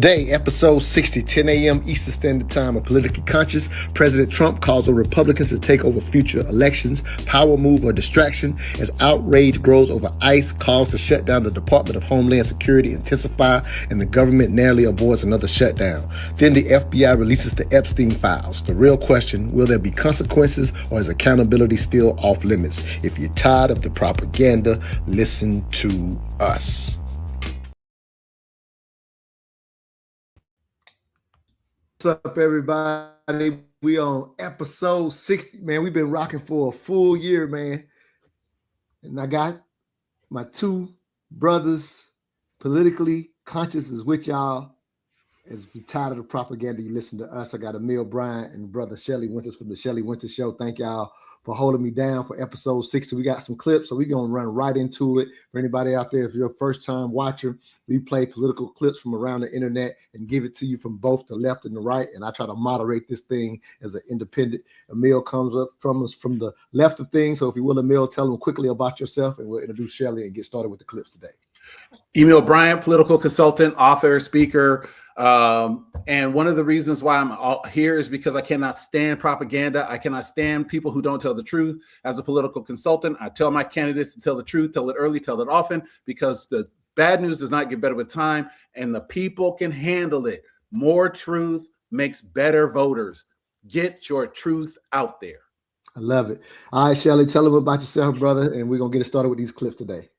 Today, episode 60, 10 a.m. Eastern Standard Time, of Politically Conscious. President Trump calls on Republicans to take over future elections. Power move or distraction as outrage grows over ICE, calls to shut down the Department of Homeland Security intensify, and the government narrowly avoids another shutdown. Then the FBI releases the Epstein files. The real question, will there be consequences or is accountability still off limits? If you're tired of the propaganda, listen to us. What's up, everybody? We on episode 60. Man, we've been rocking for a full year, man. And I got my two brothers, politically conscious, is with y'all. As if you're tired of the propaganda, you listen to us. I got Emil Bryant and brother Shelly Winters from the Shelly Winters Show. Thank y'all for holding me down for episode 60. We got some clips, so we're going to run right into it. For anybody out there, if you're a first-time watcher, we play political clips from around the internet and give it to you from both the left and the right, and I try to moderate this thing as an independent. Emil comes up from us from the left of things, so if you will, Emil, tell them quickly about yourself, and we'll introduce Shelly and get started with the clips today. Emil Bryant, political consultant, author, speaker. And one of the reasons why I'm here is because I cannot stand propaganda. I cannot stand people who don't tell the truth. As a political consultant, I tell my candidates to tell the truth, tell it early, tell it often, because the bad news does not get better with time, and the people can handle it. More truth makes better voters. Get your truth out there. I love it. All right, Shelly, tell them about yourself, brother, and we're going to get it started with these clips today.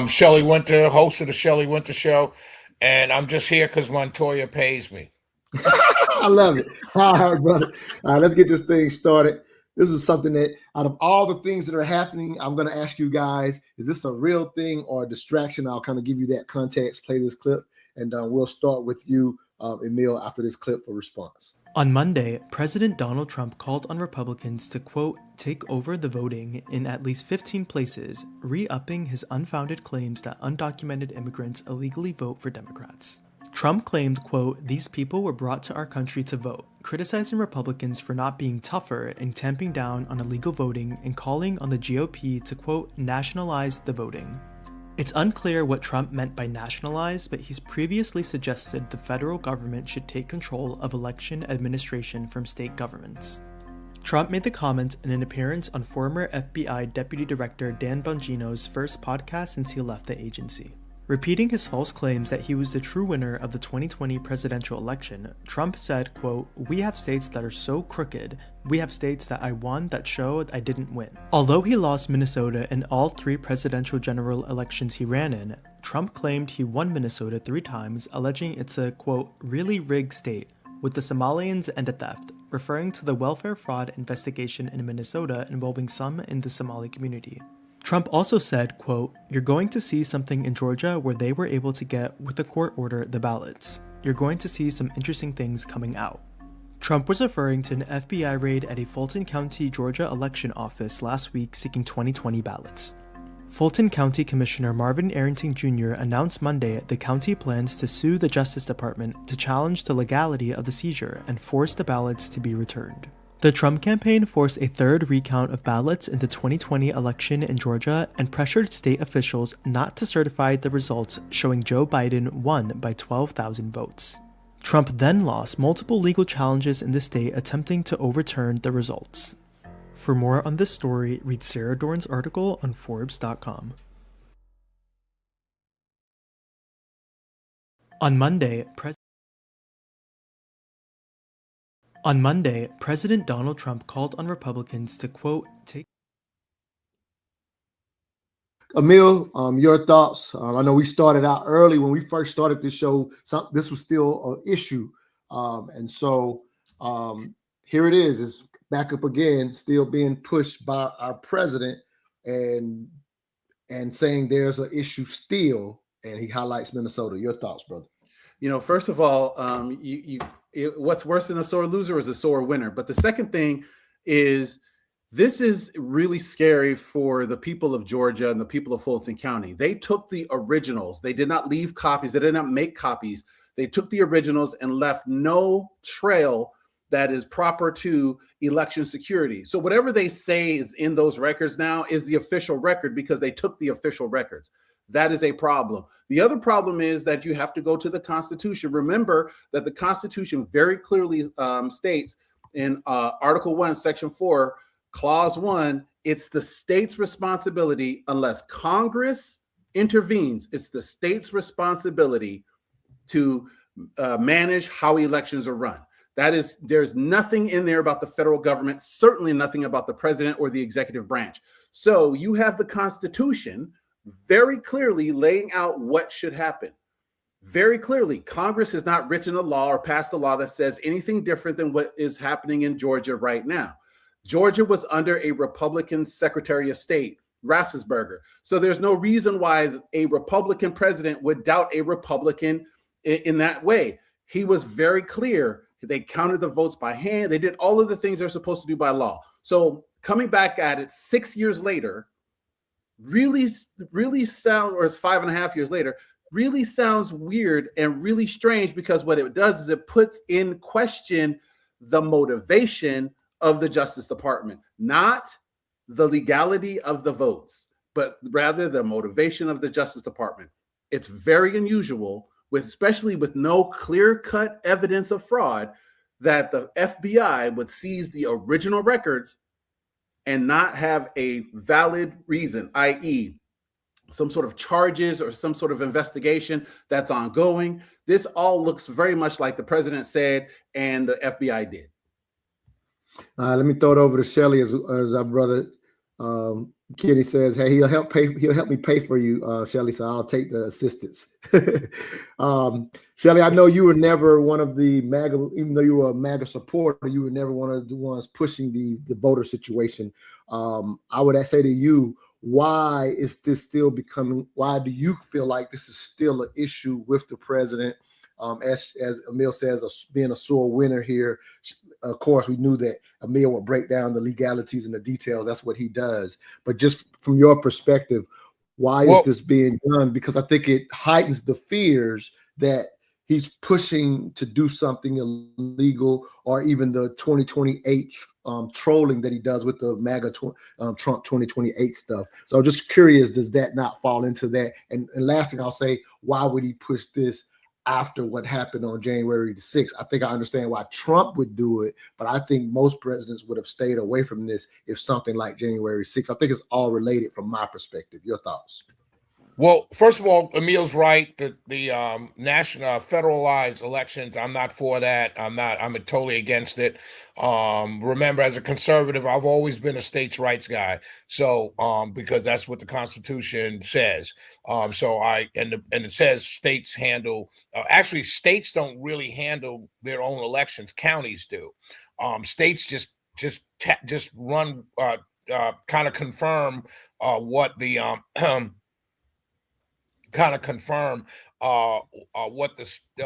Shelly Winter, host of the Shelly Winter Show, and I'm just here because Montoya pays me. I love it. All right, brother. All right, let's get this thing started. This is something that, out of all the things that are happening, I'm going to ask you guys, is this a real thing or a distraction? I'll kind of give you that context, play this clip, and we'll start with you, Emil, after this clip for response. On Monday, President Donald Trump called on Republicans to, quote, take over the voting in at least 15 places, re-upping his unfounded claims that undocumented immigrants illegally vote for Democrats. Trump claimed, quote, these people were brought to our country to vote, criticizing Republicans for not being tougher and tamping down on illegal voting and calling on the GOP to, quote, nationalize the voting. It's unclear what Trump meant by nationalize, but he's previously suggested the federal government should take control of election administration from state governments. Trump made the comment in an appearance on former FBI Deputy Director Dan Bongino's first podcast since he left the agency. Repeating his false claims that he was the true winner of the 2020 presidential election, Trump said, quote, we have states that are so crooked. We have states that I won that showed I didn't win. Although he lost Minnesota in all 3 presidential general elections he ran in, Trump claimed he won Minnesota 3 times, alleging it's a, quote, really rigged state, with the Somalians and a theft, referring to the welfare fraud investigation in Minnesota involving some in the Somali community. Trump also said, quote, you're going to see something in Georgia where they were able to get, with a court order, the ballots. You're going to see some interesting things coming out. Trump was referring to an FBI raid at a Fulton County, Georgia election office last week seeking 2020 ballots. Fulton County Commissioner Marvin Arrington Jr. announced Monday the county plans to sue the Justice Department to challenge the legality of the seizure and force the ballots to be returned. The Trump campaign forced a 3rd recount of ballots in the 2020 election in Georgia and pressured state officials not to certify the results, showing Joe Biden won by 12,000 votes. Trump then lost multiple legal challenges in the state attempting to overturn the results. For more on this story, read Sarah Dorn's article on Forbes.com. On Monday, President Donald Trump called on Republicans to, quote, take... Emil, your thoughts? I know we started out early when we first started this show. This was still an issue. And so here it is. It's back up again, still being pushed by our president and saying there's an issue still. And he highlights Minnesota. Your thoughts, brother? You know, first of all, what's worse than a sore loser is a sore winner. But the second thing is, this is really scary for the people of Georgia and the people of Fulton County. They took the originals. They did not leave copies. They did not make copies. They took the originals and left no trail that is proper to election security. So whatever they say is in those records now is the official record because they took the official records. that is a problem. The other problem is that you have to go to the Constitution. Remember that the Constitution very clearly states in Article 1, Section 4, Clause 1, it's the state's responsibility unless Congress intervenes. It's the state's responsibility to manage how elections are run. There's nothing in there about the federal government, certainly nothing about the president or the executive branch. So you have the Constitution very clearly laying out what should happen. Very clearly, Congress has not written a law or passed a law that says anything different than what is happening in Georgia right now. Georgia was under a Republican Secretary of State, Raffensperger. So there's no reason why a Republican president would doubt a Republican in that way. He was very clear. They counted the votes by hand. They did all of the things they're supposed to do by law. So coming back at it 6 years later, really sound, or it's 5.5 years later, really sounds weird and really strange, because what it does is it puts in question the motivation of the Justice Department, not the legality of the votes, but rather the motivation of the Justice Department. It's very unusual, especially with no clear-cut evidence of fraud, that the FBI would seize the original records and not have a valid reason, i.e., some sort of charges or some sort of investigation that's ongoing. This all looks very much like the president said and the FBI did. Let me throw it over to Shelly as our brother Kenny says, hey, he'll help me pay for you, Shelly, so I'll take the assistance. Shelly, I know you were never one of the MAGA, even though you were a MAGA supporter, you were never one of the ones pushing the voter situation. I would say to you, why is this still becoming, why do you feel like this is still an issue with the president? As Emil says, being a sore winner here. Of course, we knew that Emil would break down the legalities and the details. That's what he does. But just from your perspective, why is this being done? Because I think it heightens the fears that he's pushing to do something illegal, or even the 2028 trolling that he does with the MAGA Trump 2028 stuff. So I'm just curious, does that not fall into that? And last thing I'll say, why would he push this after what happened on January the 6th? I think I understand why Trump would do it, but I think most presidents would have stayed away from this if something like January 6th. I think it's all related from my perspective. Your thoughts? Well, first of all, Emil's right that the national federalized elections, I'm not for that. I'm totally against it. Remember, as a conservative, I've always been a states' rights guy. So because that's what the Constitution says. And it says states handle, actually states don't really handle their own elections. Counties do. States just run kind of confirm what the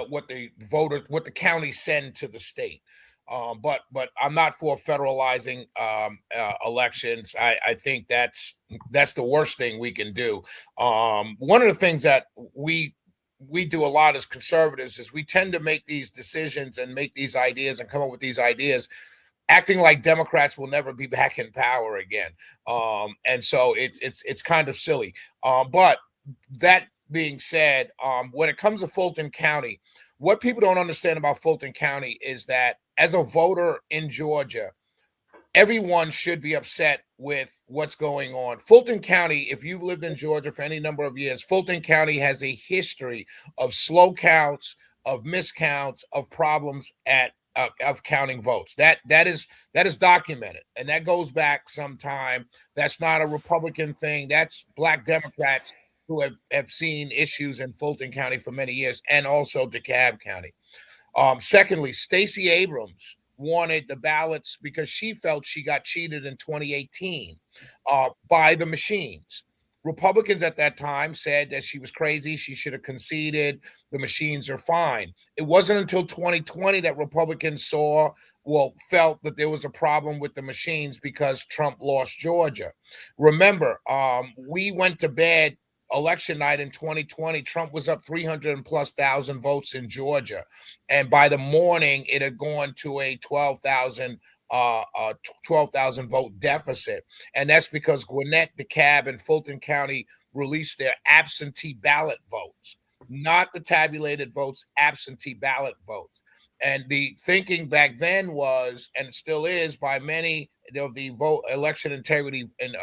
what the counties send to the state. But I'm not for federalizing elections. I think that's the worst thing we can do. One of the things that we do a lot as conservatives is we tend to make these decisions and make these ideas and come up with these ideas acting like Democrats will never be back in power again. And so it's kind of silly. But that being said, when it comes to Fulton County, what people don't understand about Fulton County is that as a voter in Georgia, everyone should be upset with what's going on. Fulton County, if you've lived in Georgia for any number of years, Fulton County has a history of slow counts, of miscounts, of problems of counting votes. That is documented, and that goes back some time. That's not a Republican thing. That's Black Democrats who have seen issues in Fulton County for many years, and also DeKalb County. Secondly, Stacey Abrams wanted the ballots because she felt she got cheated in 2018 by the machines. Republicans at that time said that she was crazy. She should have conceded. The machines are fine. It wasn't until 2020 that Republicans felt that there was a problem with the machines because Trump lost Georgia. Remember, we went to bed election night in 2020, Trump was up 300,000+ votes in Georgia. And by the morning, it had gone to a 12,000 12,000 vote deficit. And that's because Gwinnett, DeKalb, and Fulton County released their absentee ballot votes, not the tabulated votes, absentee ballot votes. And the thinking back then was, and it still is, by many of the election integrity and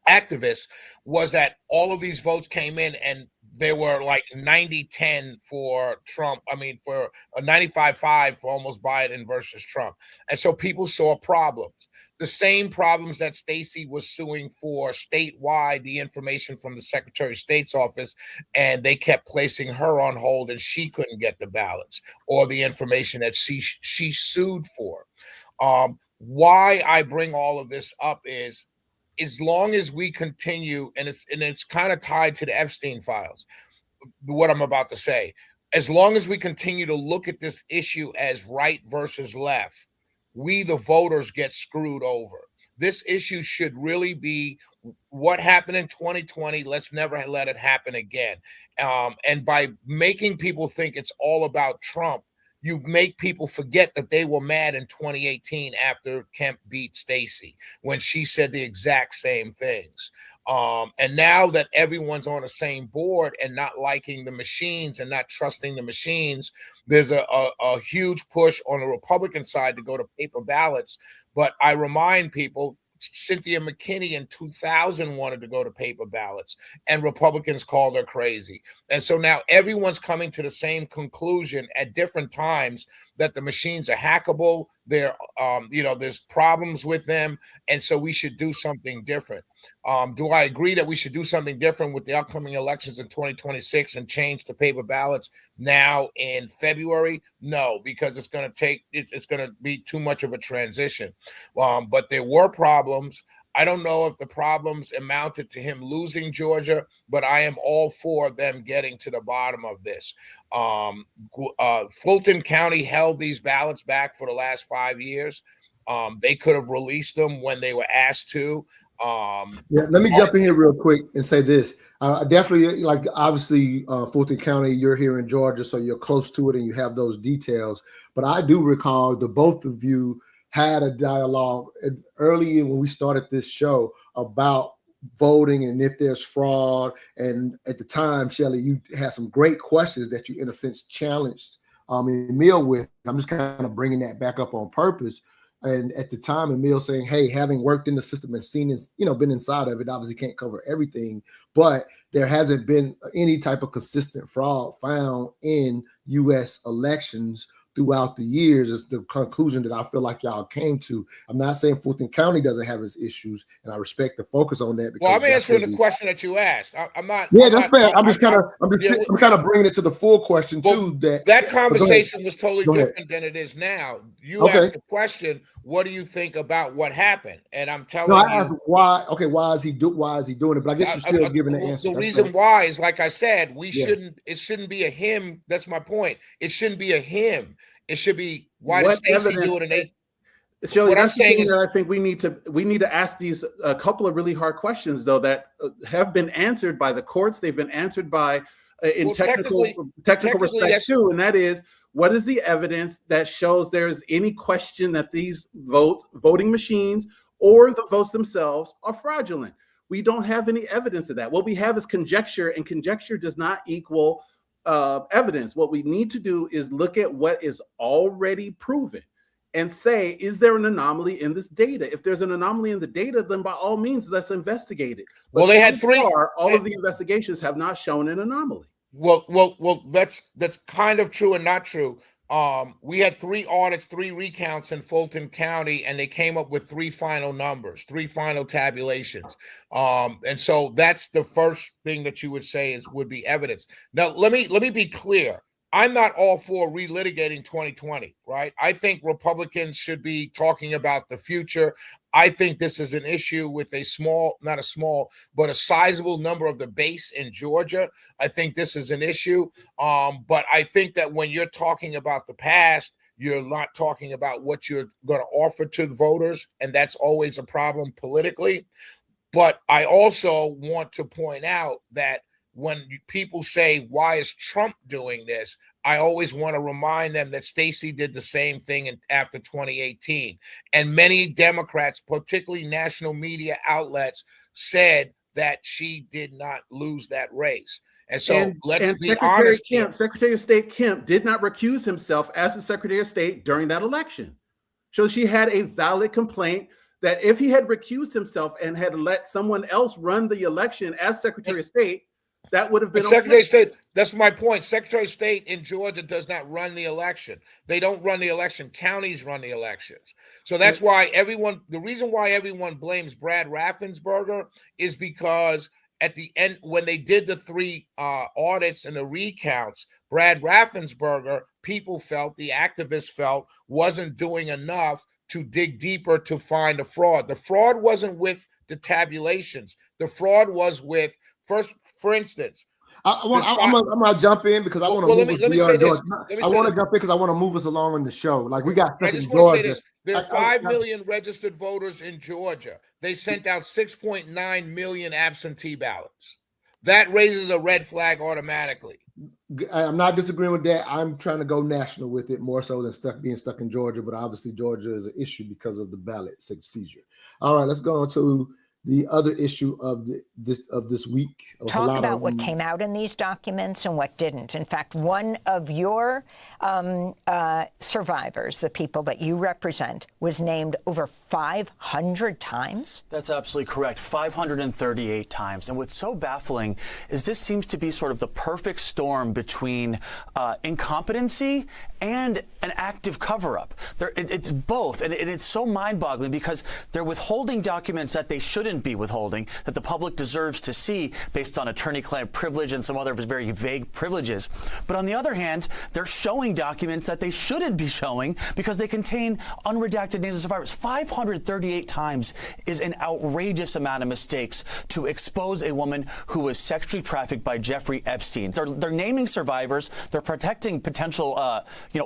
activists, was that all of these votes came in and they were like 90-10 for Trump. I mean, for a 95-5 for almost Biden versus Trump. And so people saw problems. The same problems that Stacey was suing for statewide, the information from the Secretary of State's office, and they kept placing her on hold and she couldn't get the ballots or the information that she sued for. Why I bring all of this up is, as long as we continue, and it's kind of tied to the Epstein files, what I'm about to say, as long as we continue to look at this issue as right versus left, we, the voters, get screwed over. This issue should really be what happened in 2020. Let's never let it happen again. And by making people think it's all about Trump, you make people forget that they were mad in 2018 after Kemp beat Stacey when she said the exact same things. And now that everyone's on the same board and not liking the machines and not trusting the machines, there's a huge push on the Republican side to go to paper ballots. But I remind people, Cynthia McKinney in 2000 wanted to go to paper ballots, and Republicans called her crazy. And so now everyone's coming to the same conclusion at different times that the machines are hackable. They're, there's problems with them. And so we should do something different. Do I agree that we should do something different with the upcoming elections in 2026 and change to paper ballots now in February? No, because it's going to be too much of a transition. But there were problems. I don't know if the problems amounted to him losing Georgia, but I am all for them getting to the bottom of this. Fulton County held these ballots back for the last 5 years. They could have released them when they were asked to. Let me jump in here real quick and say this. I definitely, like, obviously, Fulton County, you're here in Georgia, so you're close to it and you have those details. But I do recall the both of you had a dialogue early when we started this show about voting and if there's fraud. And at the time, Shelley, you had some great questions that you, in a sense, challenged Emil with. I'm just kind of bringing that back up on purpose. And at the time, Emil saying, hey, having worked in the system and seen it, been inside of it, obviously can't cover everything, but there hasn't been any type of consistent fraud found in U.S. elections throughout the years, is the conclusion that I feel like y'all came to. I'm not saying Fulton County doesn't have its issues, and I respect the focus on that. Well, I'm answering the question that you asked. I'm not. Yeah, that's fair. I'm kind of bringing it to the full question too. That conversation was totally different than it is now. You asked the question, "What do you think about what happened?" And I'm telling you, I asked why. Okay, why is he doing it? But I guess you're still giving the answer. The reason why is, like I said, it shouldn't be a him. That's my point. It shouldn't be a him. It should be, why did Stacey do it? Shelley, what I'm saying is, I think we need to ask these a couple of really hard questions, though, that have been answered by the courts. They've been answered by technical respect too, and that is, what is the evidence that shows there is any question that these voting machines or the votes themselves are fraudulent? We don't have any evidence of that. What we have is conjecture, and conjecture does not equal evidence. What we need to do is look at what is already proven and say, is there an anomaly in this data? If there's an anomaly in the data, then by all means, let's investigate it. But well, they had three. All of the investigations have not shown an anomaly. Well, that's kind of true and not true. We had 3 audits, 3 recounts in Fulton County, and they came up with 3 final numbers, 3 final tabulations. And so that's the first thing that you would say would be evidence. Now, let me be clear. I'm not all for relitigating 2020, right? I think Republicans should be talking about the future. I think this is an issue with a sizable number of the base in Georgia. I think this is an issue. But I think that when you're talking about the past, you're not talking about what you're going to offer to the voters. And that's always a problem politically. But I also want to point out that when people say, why is Trump doing this? I always want to remind them that Stacey did the same thing after 2018. And many Democrats, particularly national media outlets, said that she did not lose that race. And so let's be honest. Secretary of State Kemp did not recuse himself as the Secretary of State during that election. So she had a valid complaint that if he had recused himself and had let someone else run the election as Secretary of State, that would have been Secretary of State. That's my point. Secretary of State in Georgia does not run the election. They don't run the election. Counties run the elections. So that's why the reason why everyone blames Brad Raffensperger is because at the end, when they did the 3 audits and the recounts, Brad Raffensperger, the activists felt, wasn't doing enough to dig deeper to find a fraud. The fraud wasn't with the tabulations. The fraud was with, for instance, I'm gonna jump in because I want to move us beyond Georgia. I want to jump in because I want to move us along in the show. Like we got. I just want to say this: there are 5 million registered voters in Georgia. They sent out 6.9 million absentee ballots. That raises a red flag automatically. I'm not disagreeing with that. I'm trying to go national with it more so than being stuck in Georgia. But obviously, Georgia is an issue because of the ballot seizure. All right, let's go on to the other issue of this week. Talk about what came out in these documents and what didn't. In fact, one of your survivors, the people that you represent, was named over 500 times? That's absolutely correct. 538 times. And what's so baffling is this seems to be sort of the perfect storm between incompetency and an active cover-up. It's both. And it's so mind-boggling because they're withholding documents that they shouldn't be withholding, that the public deserves to see based on attorney-client privilege and some other very vague privileges. But on the other hand, they're showing documents that they shouldn't be showing because they contain unredacted names of survivors. 538 times is an outrageous amount of mistakes to expose a woman who was sexually trafficked by Jeffrey Epstein. They're naming survivors. They're protecting potential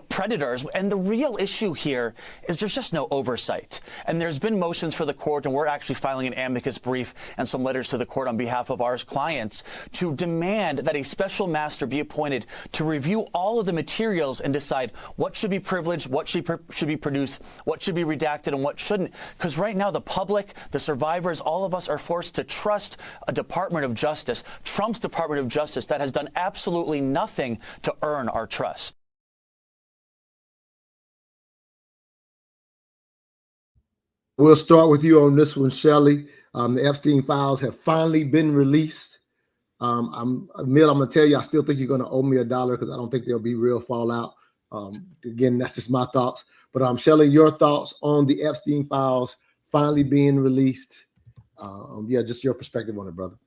predators. And the real issue here is there's just no oversight. And there's been motions for the court, and we're actually filing an amicus brief and some letters to the court on behalf of our clients to demand that a special master be appointed to review all of the materials and decide what should be privileged, what should be produced, what should be redacted, and what shouldn't. Because right now, the public, the survivors, all of us are forced to trust a Department of Justice, Trump's Department of Justice, that has done absolutely nothing to earn our trust. We'll start with you on this one, Shelley. The Epstein files have finally been released. I'm going to tell you, I still think you're going to owe me $1 because I don't think there'll be real fallout. Again, that's just my thoughts. But Shelley, your thoughts on the Epstein files finally being released? Just your perspective on it, brother.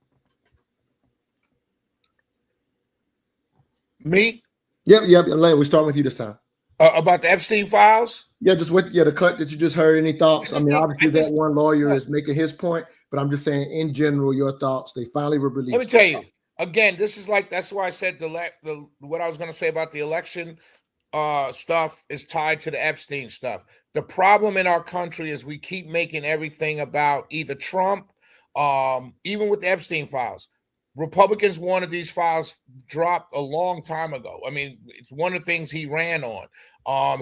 Me? Yep. We're starting with you this time. About the Epstein files? Yeah, the cut that you just heard. Any thoughts? Obviously, that one lawyer is making his point, but I'm just saying, in general, your thoughts. They finally were released. Let me tell you again. That's why I said what I was going to say about the election stuff is tied to the Epstein stuff. The problem in our country is we keep making everything about either Trump, even with the Epstein files. Republicans wanted these files dropped a long time ago. I mean, it's one of the things he ran on.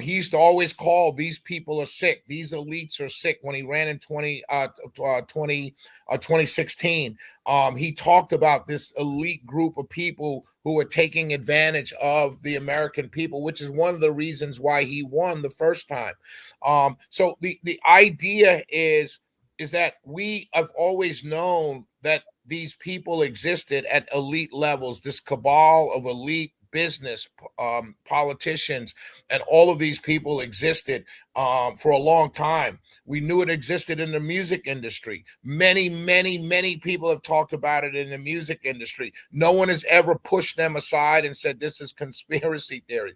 He used to always call these people are sick. These elites are sick. When he ran in 2016, he talked about this elite group of people who are taking advantage of the American people, which is one of the reasons why he won the first time. So the idea is that we have always known that these people existed at elite levels, this cabal of elite business politicians, and all of these people existed for a long time. We knew it existed in the music industry. Many, many, many people have talked about it in the music industry. No one has ever pushed them aside and said this is conspiracy theory.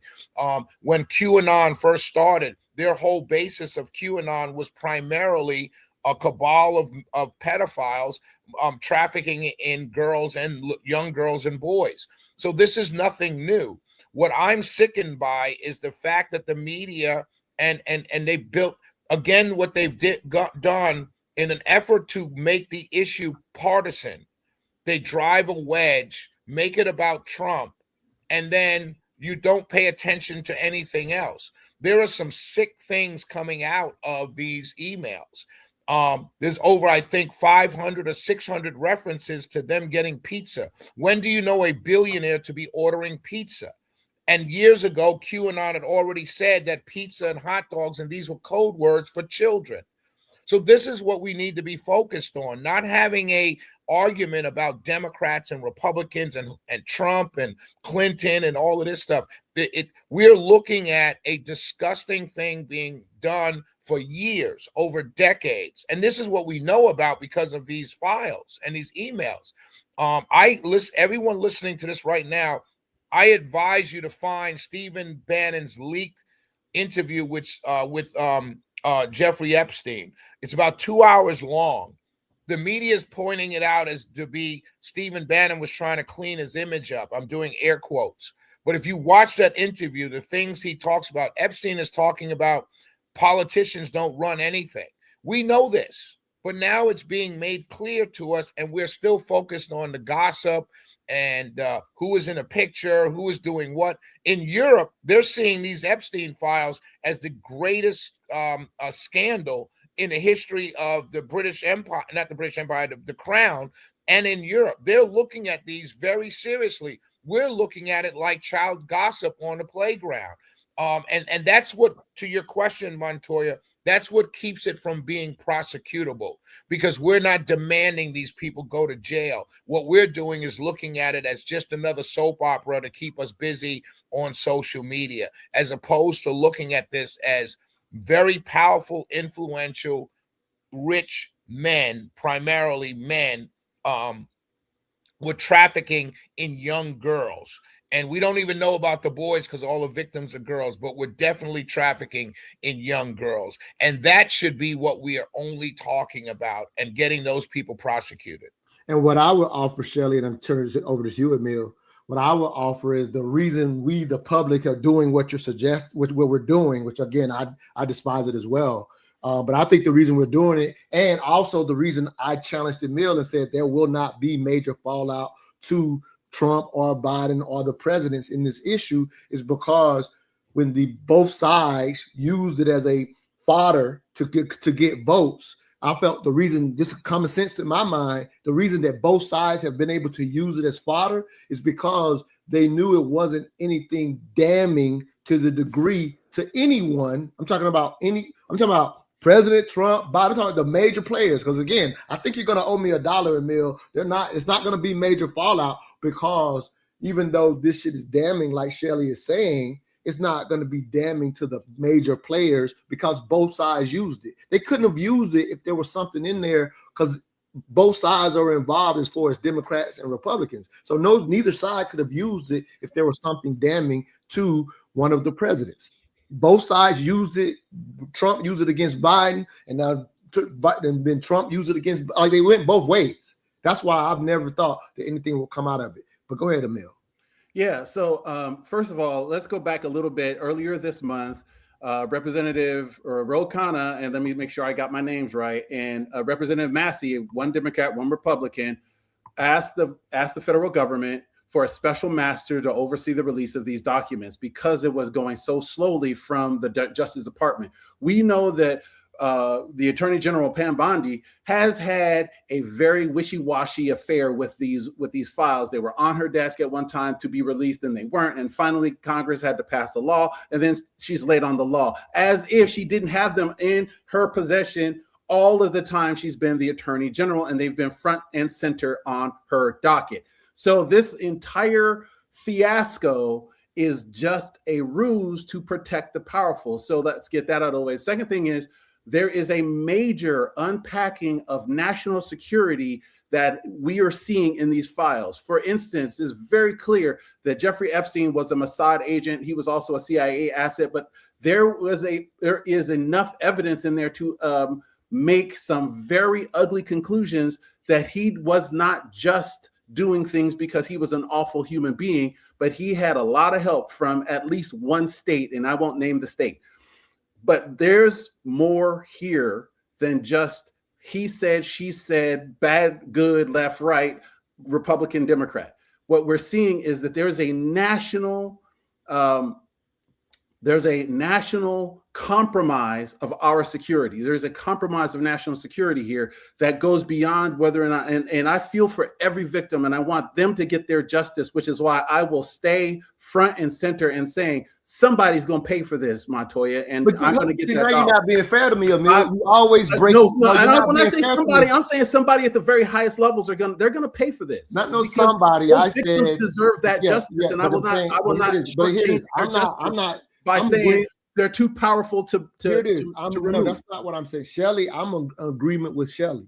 When QAnon first started, their whole basis of QAnon was primarily a cabal of pedophiles trafficking in girls and young girls and boys. So this is nothing new. What I'm sickened by is the fact that the media and they built, again, what they've done in an effort to make the issue partisan. They drive a wedge make it about Trump, and then you don't pay attention to anything else. There are some sick things coming out of these emails. There's over, I think, 500 or 600 references to them getting pizza. When do you know a billionaire to be ordering pizza? And years ago, QAnon had already said that pizza and hot dogs, and these were code words for children. So this is what we need to be focused on, not having a argument about Democrats and Republicans and Trump and Clinton and all of this stuff. We're looking at a disgusting thing being done for years, over decades. And this is what we know about because of these files and these emails. Everyone listening to this right now, I advise you to find Stephen Bannon's leaked interview with Jeffrey Epstein. It's about 2 hours long. The media is pointing it out as to be Stephen Bannon was trying to clean his image up. I'm doing air quotes. But if you watch that interview, the things he talks about, Epstein is talking about politicians don't run anything. We know this, but now it's being made clear to us, and we're still focused on the gossip and who is in a picture, who is doing what. In Europe, they're seeing these Epstein files as the greatest scandal in the history of the British Empire, not the British Empire, the Crown. And in Europe, they're looking at these very seriously. We're looking at it like child gossip on the playground. And that's what, to your question, Montoya, that's what keeps it from being prosecutable, because we're not demanding these people go to jail. What we're doing is looking at it as just another soap opera to keep us busy on social media, as opposed to looking at this as very powerful, influential, rich men, primarily men, were trafficking in young girls. And we don't even know about the boys because all the victims are girls, but we're definitely trafficking in young girls. And that should be what we are only talking about, and getting those people prosecuted. And what I would offer, Shelley, and I'm turning it over to you, Emil, what I will offer is the reason we, the public, are doing what you're suggesting, what we're doing, which again, I despise it as well. But I think the reason we're doing it, and also the reason I challenged Emil and said there will not be major fallout to Trump or Biden or the presidents in this issue, is because when both sides used it as a fodder to get votes, I felt the reason, just common sense in my mind, the reason that both sides have been able to use it as fodder is because they knew it wasn't anything damning to the degree to anyone. I'm talking about President Trump, Biden, I'm talking about the major players. Because again, I think you're going to owe me $1, Emil. It's not going to be major fallout, because even though this shit is damning, like Shelley is saying, it's not going to be damning to the major players because both sides used it. They couldn't have used it if there was something in there, because both sides are involved as far as Democrats and Republicans. So neither side could have used it if there was something damning to one of the presidents. Both sides used it. Trump used it against Biden, and then Trump used it against, like, they went both ways. That's why I've never thought that anything will come out of it. But go ahead, Emil. Yeah. So first of all, let's go back a little bit. Earlier this month, Representative Ro Khanna, and let me make sure I got my names right, and Representative Massey, one Democrat, one Republican, asked the federal government for a special master to oversee the release of these documents because it was going so slowly from the Justice Department. We know that the Attorney General Pam Bondi has had a very wishy-washy affair with these files. They were on her desk at one time to be released, and they weren't. And finally, Congress had to pass a law, and then she's late on the law, as if she didn't have them in her possession all of the time she's been the Attorney General, and they've been front and center on her docket. So this entire fiasco is just a ruse to protect the powerful. So let's get that out of the way. Second thing is, there is a major unpacking of national security that we are seeing in these files. For instance, it's very clear that Jeffrey Epstein was a Mossad agent. He was also a CIA asset, but there is enough evidence in there to make some very ugly conclusions that he was not just doing things because he was an awful human being, but he had a lot of help from at least one state, and I won't name the state. But there's more here than just he said, she said, bad, good, left, right, Republican, Democrat. what we're seeing is that there's a national compromise of our security. There's a compromise of national security here that goes beyond whether or not, and I feel for every victim, and I want them to get their justice, which is why I will stay front and center and saying somebody's going to pay for this, Montoya, and I'm going to get that. Now you're not being fair to me, Emil. You always break. When I say somebody, I'm saying somebody at the very highest levels they're going to pay for this. Not no somebody. I said deserve that justice, and I will not. I'm not by saying they're too powerful to remove. No, that's not what I'm saying. Shelley, I'm in agreement with Shelley.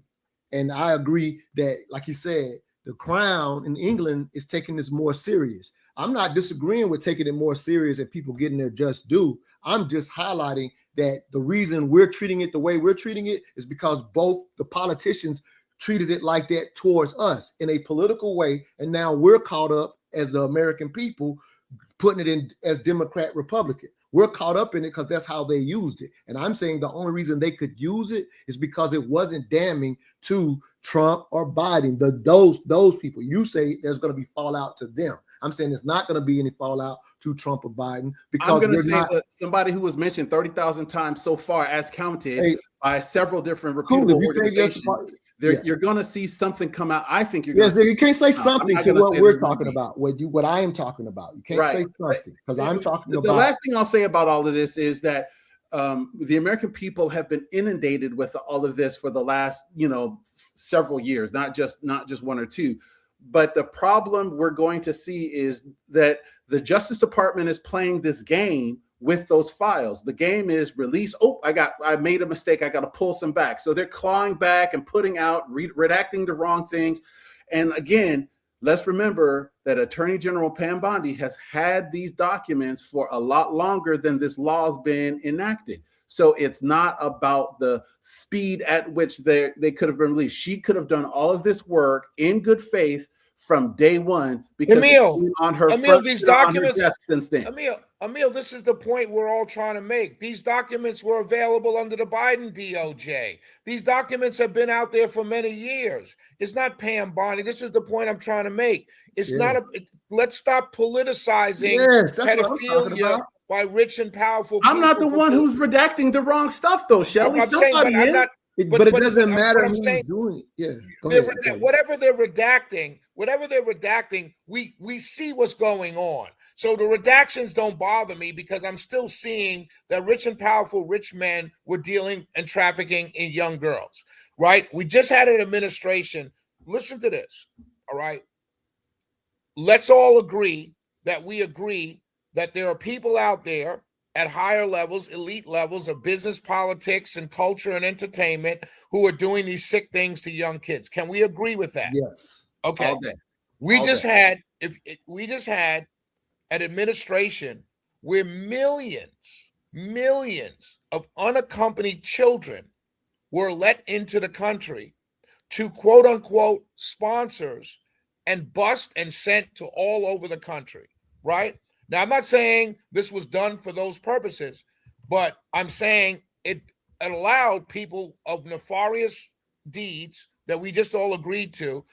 And I agree that, like you said, the Crown in England is taking this more serious. I'm not disagreeing with taking it more serious and people getting their just due. I'm just highlighting that the reason we're treating it the way we're treating it is because both the politicians treated it like that towards us in a political way. And now we're caught up as the American people putting it in as Democrat, Republican. We're caught up in it because that's how they used it. And I'm saying the only reason they could use it is because it wasn't damning to Trump or Biden. Those people, you say there's going to be fallout to them. I'm saying it's not going to be any fallout to Trump or Biden because I'm going to say somebody who was mentioned 30,000 times so far as counted by several different reputable organizations. You're going to see something come out. I think you're going to you can't say something to what we're talking about, what I am talking about. You can't say something because I'm talking about. The last thing I'll say about all of this is that the American people have been inundated with all of this for the last, several years, not just one or two. But the problem we're going to see is that the Justice Department is playing this game with those files. The game is release. Oh, I made a mistake. I got to pull some back. So they're clawing back and putting out, redacting the wrong things. And again, let's remember that Attorney General Pam Bondi has had these documents for a lot longer than this law's been enacted. So it's not about the speed at which they could have been released. She could have done all of this work in good faith from day one because these documents since then. Emil, this is the point we're all trying to make. These documents were available under the Biden DOJ. These documents have been out there for many years. It's not Pam Bondi. This is the point I'm trying to make. It's not let's stop politicizing pedophilia by rich and powerful people. I'm not the one who's redacting the wrong stuff, though, Shelley. Somebody is. But it doesn't matter who's doing it. Yeah. Whatever they're redacting, we see what's going on. So the redactions don't bother me because I'm still seeing that rich and powerful rich men were dealing and trafficking in young girls, right? We just had an administration. Listen to this, all right? Let's all agree that there are people out there at higher levels, elite levels of business, politics, and culture and entertainment who are doing these sick things to young kids. Can we agree with that? Yes. Okay. We just had an administration where millions of unaccompanied children were let into the country to quote unquote sponsors and bust and sent to all over the country, right? Now, I'm not saying this was done for those purposes, but I'm saying it allowed people of nefarious deeds that we just all agreed to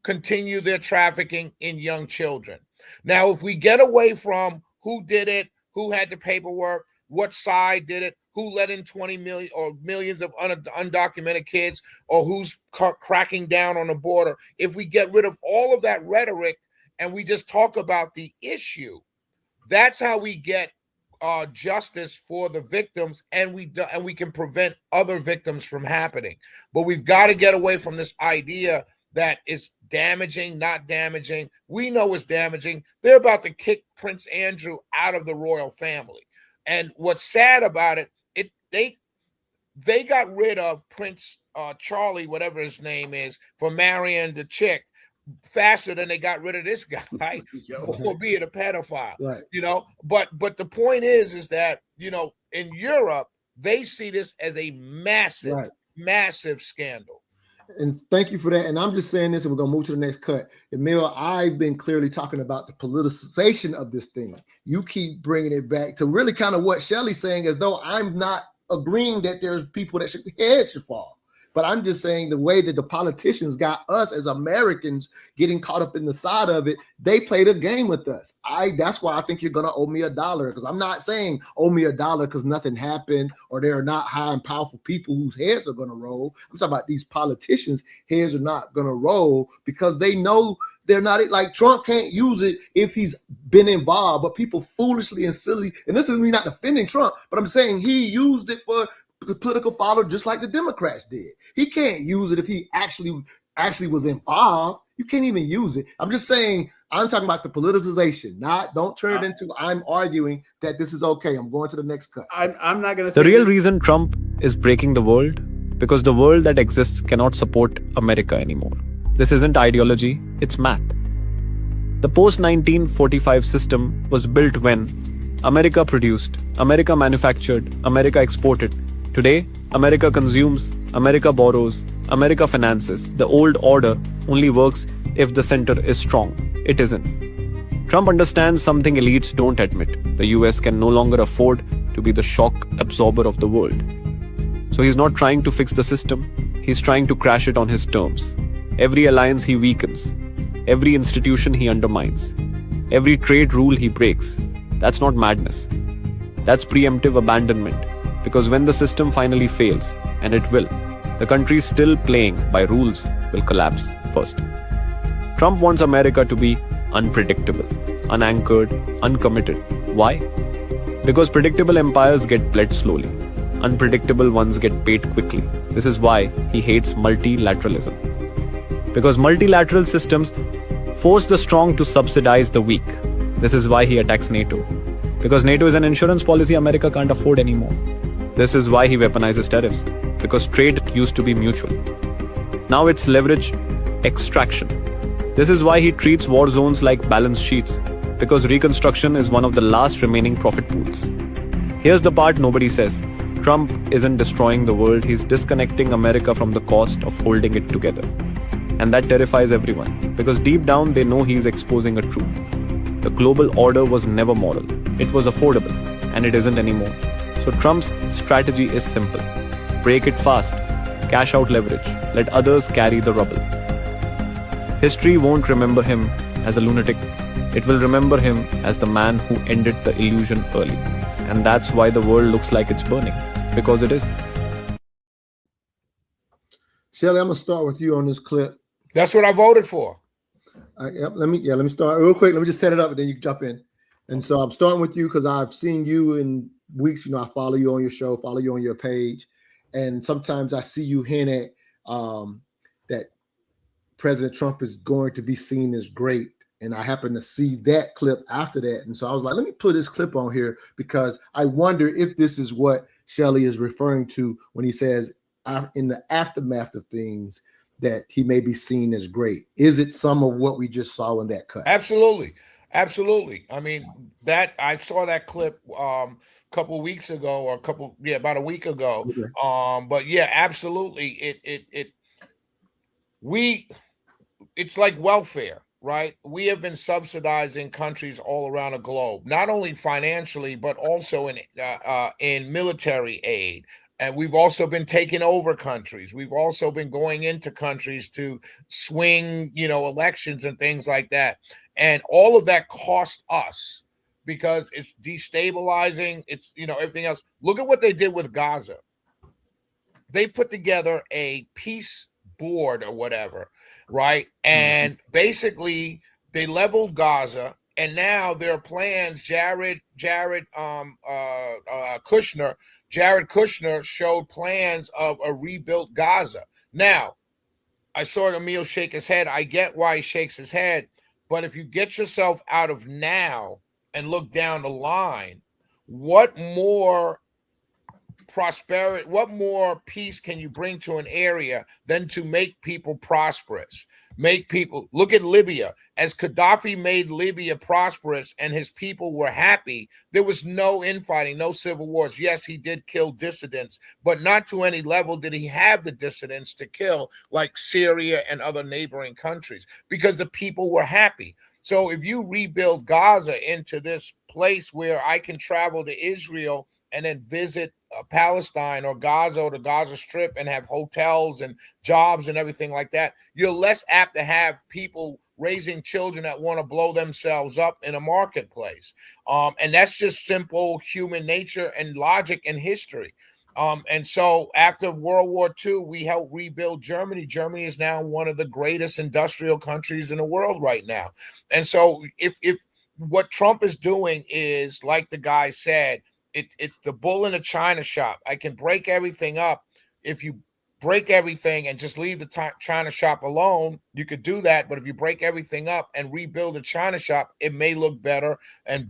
continue their trafficking in young children. Now, if we get away from who did it, who had the paperwork, what side did it, who let in 20 million or millions of undocumented kids, or who's cracking down on the border, if we get rid of all of that rhetoric and we just talk about the issue, that's how we get justice for the victims, and we can prevent other victims from happening. But we've got to get away from this idea that it's damaging, not damaging. We know it's damaging. They're about to kick Prince Andrew out of the royal family. And what's sad about it, they got rid of Prince Charlie, whatever his name is, for marrying the chick faster than they got rid of this guy for being a pedophile. Right. But the point is that, in Europe, they see this as a massive scandal. And thank you for that. And I'm just saying this, and we're going to move to the next cut. Emil, I've been clearly talking about the politicization of this thing. You keep bringing it back to really kind of what Shelley's saying, as though I'm not agreeing that there's people that heads should fall. But I'm just saying the way that the politicians got us as Americans getting caught up in the side of it, they played a game with us. That's why I think you're gonna owe me $1, because I'm not saying owe me $1 because nothing happened or there are not high and powerful people whose heads are gonna roll. I'm talking about these politicians' heads are not gonna roll because they know they're not, like Trump can't use it if he's been involved, but people foolishly and silly, and this is me not defending Trump, but I'm saying he used it for the political follow just like the Democrats did. He can't use it if he actually was involved. You can't even use it. I'm just saying, I'm talking about the politicization, don't turn it into I'm arguing that this is okay. I'm going to the next cut. I'm not going to say the real reason Trump is breaking the world, because the world that exists cannot support America anymore. This isn't ideology, it's math. The post-1945 system was built when America produced, America manufactured, America exported. Today, America consumes, America borrows, America finances. The old order only works if the center is strong. It isn't. Trump understands something elites don't admit. The US can no longer afford to be the shock absorber of the world. So he's not trying to fix the system, he's trying to crash it on his terms. Every alliance he weakens, every institution he undermines, every trade rule he breaks. That's not madness. That's preemptive abandonment. Because when the system finally fails, and it will, the country still playing by rules will collapse first. Trump wants America to be unpredictable, unanchored, uncommitted. Why? Because predictable empires get bled slowly. Unpredictable ones get paid quickly. This is why he hates multilateralism. Because multilateral systems force the strong to subsidize the weak. This is why he attacks NATO. Because NATO is an insurance policy America can't afford anymore. This is why he weaponizes tariffs. Because trade used to be mutual. Now it's leverage extraction. This is why he treats war zones like balance sheets. Because reconstruction is one of the last remaining profit pools. Here's the part nobody says. Trump isn't destroying the world, he's disconnecting America from the cost of holding it together. And that terrifies everyone, because deep down they know he's exposing a truth. The global order was never moral, it was affordable, and it isn't anymore. So Trump's strategy is simple. Break it fast, cash out leverage, let others carry the rubble. History won't remember him as a lunatic, it will remember him as the man who ended the illusion early. And that's why the world looks like it's burning, because it is. Shelly, I'm gonna start with you on this clip. That's what I voted for. Let me start real quick. Let me just set it up and then you can jump in. And so I'm starting with you because I've seen you in weeks. I follow you on your show, follow you on your page. And sometimes I see you hint at that President Trump is going to be seen as great. And I happen to see that clip after that. And so I was like, let me put this clip on here because I wonder if this is what Shelly is referring to when he says in the aftermath of things that he may be seen as great. Is it some of what we just saw in that cut? Absolutely. Absolutely. I mean, that I saw that clip a couple of weeks ago or about a week ago. Okay. But yeah, absolutely. It's like welfare, right? We have been subsidizing countries all around the globe, not only financially, but also in military aid. And we've also been taking over countries. We've also been going into countries to swing, elections and things like that. And all of that cost us because it's destabilizing. It's, everything else. Look at what they did with Gaza. They put together a peace board or whatever, right? And basically they leveled Gaza. And now their plans, Jared Kushner showed plans of a rebuilt Gaza. Now, I saw Emil shake his head. I get why he shakes his head. But if you get yourself out of now and look down the line, what more prosperity, what more peace can you bring to an area than to make people prosperous? Look at Libya. As Gaddafi made Libya prosperous and his people were happy, there was no infighting, no civil wars. Yes, he did kill dissidents, but not to any level did he have the dissidents to kill like Syria and other neighboring countries because the people were happy. So if you rebuild Gaza into this place where I can travel to Israel and then visit Palestine or Gaza or the Gaza Strip and have hotels and jobs and everything like that, you're less apt to have people raising children that want to blow themselves up in a marketplace. And that's just simple human nature and logic and history. And so after World War II, we helped rebuild Germany. Germany is now one of the greatest industrial countries in the world right now. And so if what Trump is doing is, like the guy said, it's the bull in a china shop. I can break everything up. If you break everything and just leave the china shop alone, you could do that. But if you break everything up and rebuild the china shop, it may look better and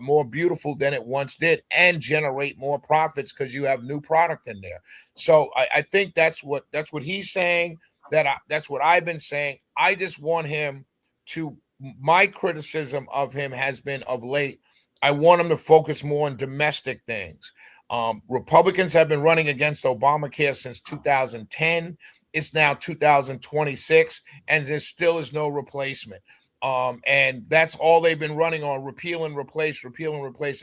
more beautiful than it once did, and generate more profits because you have new product in there. So I think that's what he's saying. That's what I've been saying. I just want him to. My criticism of him has been of late, I want him to focus more on domestic things. Republicans have been running against Obamacare since 2010. It's now 2026, and there still is no replacement. And that's all they've been running on: repeal and replace, and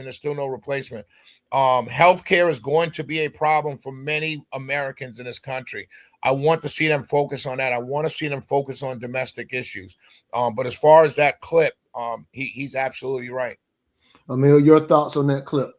there's still no replacement. Healthcare is going to be a problem for many Americans in this country. I want to see them focus on that. I want to see them focus on domestic issues. But as far as that clip, he's absolutely right. Emil, your thoughts on that clip?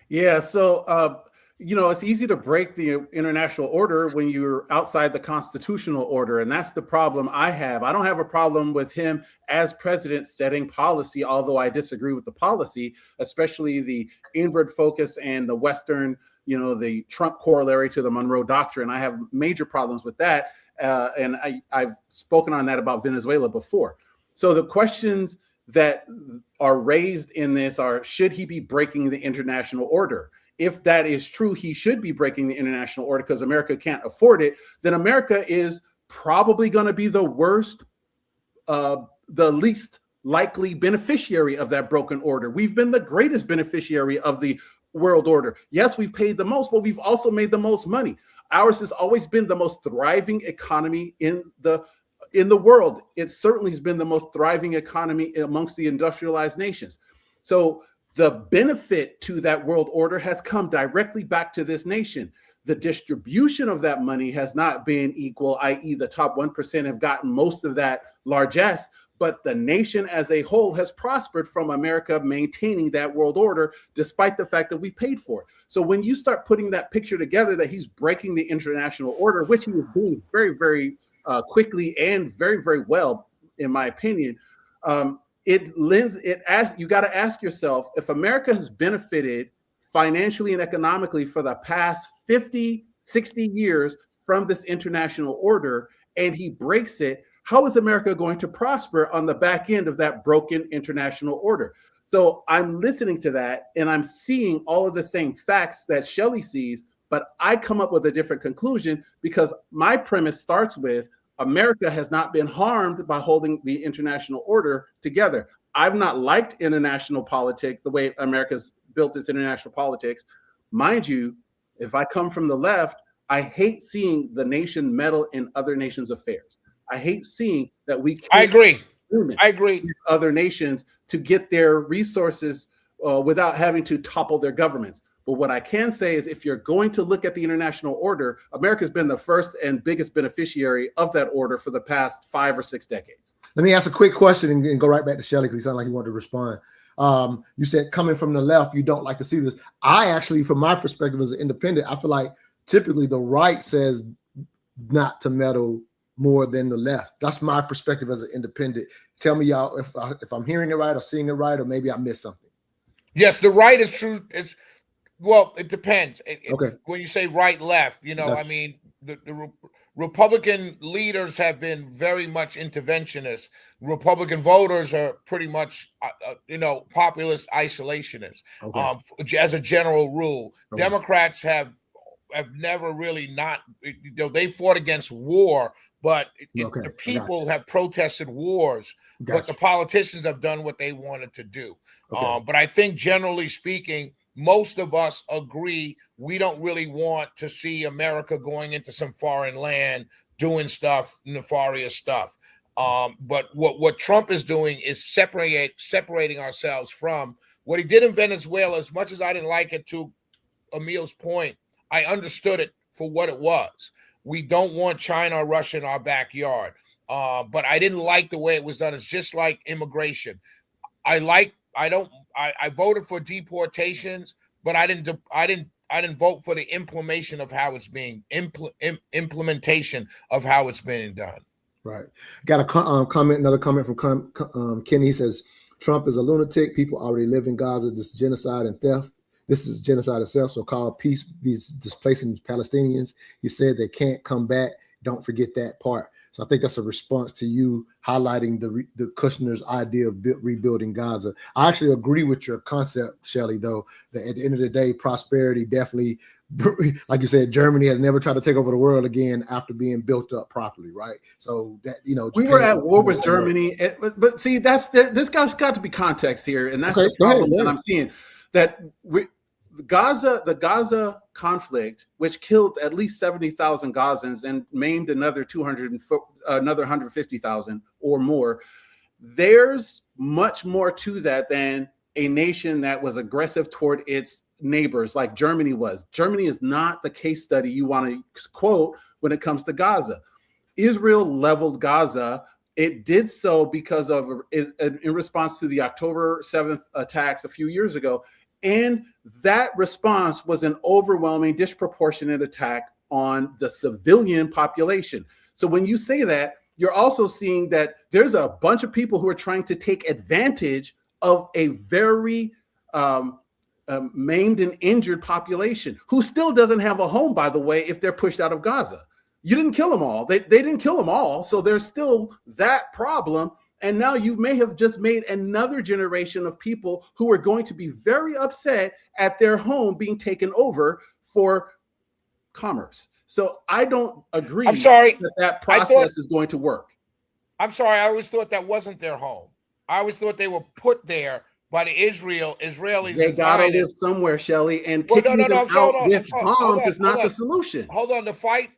Yeah, so it's easy to break the international order when you're outside the constitutional order, and that's the problem I have. I don't have a problem with him as president setting policy, although I disagree with the policy, especially the inward focus and the Western, the Trump corollary to the Monroe Doctrine. I have major problems with that, and I've spoken on that about Venezuela before. So the questions that are raised in this are, should he be breaking the international order? If that is true, he should be breaking the international order because America can't afford it. Then America is probably going to be the worst, the least likely beneficiary of that broken order. We've been the greatest beneficiary of the world order. Yes, we've paid the most, but we've also made the most money. Ours has always been the most thriving economy in the world. It certainly has been the most thriving economy amongst the industrialized nations. So the benefit to that world order has come directly back to this nation. The distribution of that money has not been equal, i.e. the top 1% have gotten most of that largesse, but the nation as a whole has prospered from America maintaining that world order, despite the fact that we paid for it. So when you start putting that picture together that he's breaking the international order, which he is doing very, very quickly and very, very well, in my opinion, you got to ask yourself, if America has benefited financially and economically for the past 50, 60 years from this international order, and he breaks it, how is America going to prosper on the back end of that broken international order? So I'm listening to that and I'm seeing all of the same facts that Shelley sees, but I come up with a different conclusion because my premise starts with America has not been harmed by holding the international order together. I've not liked international politics, the way America's built its international politics. Mind you, if I come from the left, I hate seeing the nation meddle in other nations' affairs. I hate seeing that we can't I agree with other nations to get their resources without having to topple their governments. But what I can say is, if you're going to look at the international order, America's been the first and biggest beneficiary of that order for the past 5 or 6 decades. Let me ask a quick question and go right back to Shelley, because he sounded like he wanted to respond. You said coming from the left, you don't like to see this. I actually, from my perspective as an independent, I feel like typically the right says not to meddle more than the left. That's my perspective as an independent. Tell me, y'all, if I'm hearing it right or seeing it right, or maybe I missed something. Yes, the right is true. Well, it depends. Okay. When you say right, left, I mean, the Republican leaders have been very much interventionists. Republican voters are pretty much, populist isolationists, as a general rule. Okay. Democrats have never really not, they fought against war, but the people have protested wars, but the politicians have done what they wanted to do. But I think generally speaking, most of us agree we don't really want to see America going into some foreign land doing stuff, nefarious stuff. But what Trump is doing is separating ourselves from what he did in Venezuela. As much as I didn't like it too Emil's point, I understood it for what it was. We don't want China or Russia in our backyard. But I didn't like the way it was done. It's just like immigration. I voted for deportations, but I didn't vote for the implementation of how it's being implementation of how it's being done. Right. Got a comment. Another comment from Kenny. He says Trump is a lunatic. People already live in Gaza. This is genocide and theft. This is genocide itself. So called peace. These displacing Palestinians. He said they can't come back. Don't forget that part. So I think that's a response to you highlighting the Kushner's idea of rebuilding Gaza. I actually agree with your concept, Shelley, though, that at the end of the day, prosperity definitely, like you said, Germany has never tried to take over the world again after being built up properly, right? So that, you know, we were at war with Germany, but see, this guy's got to be context here, and that's the problem that I'm seeing. That the Gaza conflict, which killed at least 70,000 Gazans and maimed another 150,000 or more, there's much more to that than a nation that was aggressive toward its neighbors like Germany was. Germany is not the case study you want to quote when it comes to Gaza. Israel leveled Gaza. It did so because of in response to the October 7th attacks a few years ago. And that response was an overwhelming, disproportionate attack on the civilian population. So when you say that, you're also seeing that there's a bunch of people who are trying to take advantage of a very maimed and injured population who still doesn't have a home, by the way, if they're pushed out of Gaza. You didn't kill them all. They didn't kill them all. So there's still that problem. And now you may have just made another generation of people who are going to be very upset at their home being taken over for commerce. So I don't agree that process is going to work. I'm sorry. I always thought that wasn't their home. I always thought they were put there by the Israelis. They got to live somewhere, Shelley, and kicking them out with bombs is not the solution. Hold on. The fight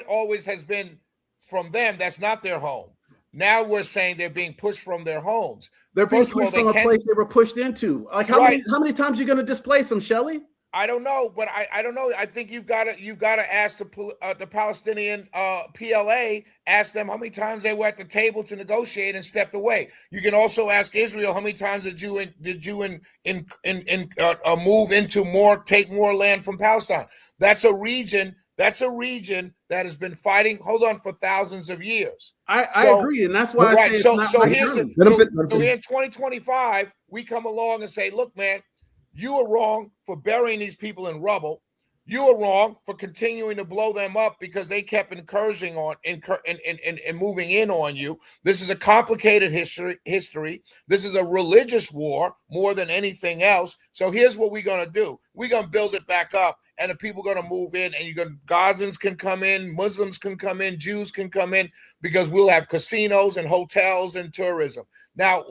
always has been from them. That's not their home. Now we're saying they're being pushed from their homes. They're being pushed from a place they were pushed into. Like how many times are you going to displace them, Shelley? I don't know, but I don't know. I think you've got to ask the Palestinian PLA. Ask them how many times they were at the table to negotiate and stepped away. You can also ask Israel how many times did you move into take more land from Palestine. That's a region that has been fighting, for thousands of years. I agree, and that's why I say here in 2025, we come along and say, look, man, you are wrong for burying these people in rubble. You are wrong for continuing to blow them up because they kept encouraging and moving in on you. This is a complicated history. This is a religious war more than anything else. So here's what we're going to do. We're going to build it back up, and the people are going to move in, and Gazans can come in, Muslims can come in, Jews can come in, because we'll have casinos and hotels and tourism. Now,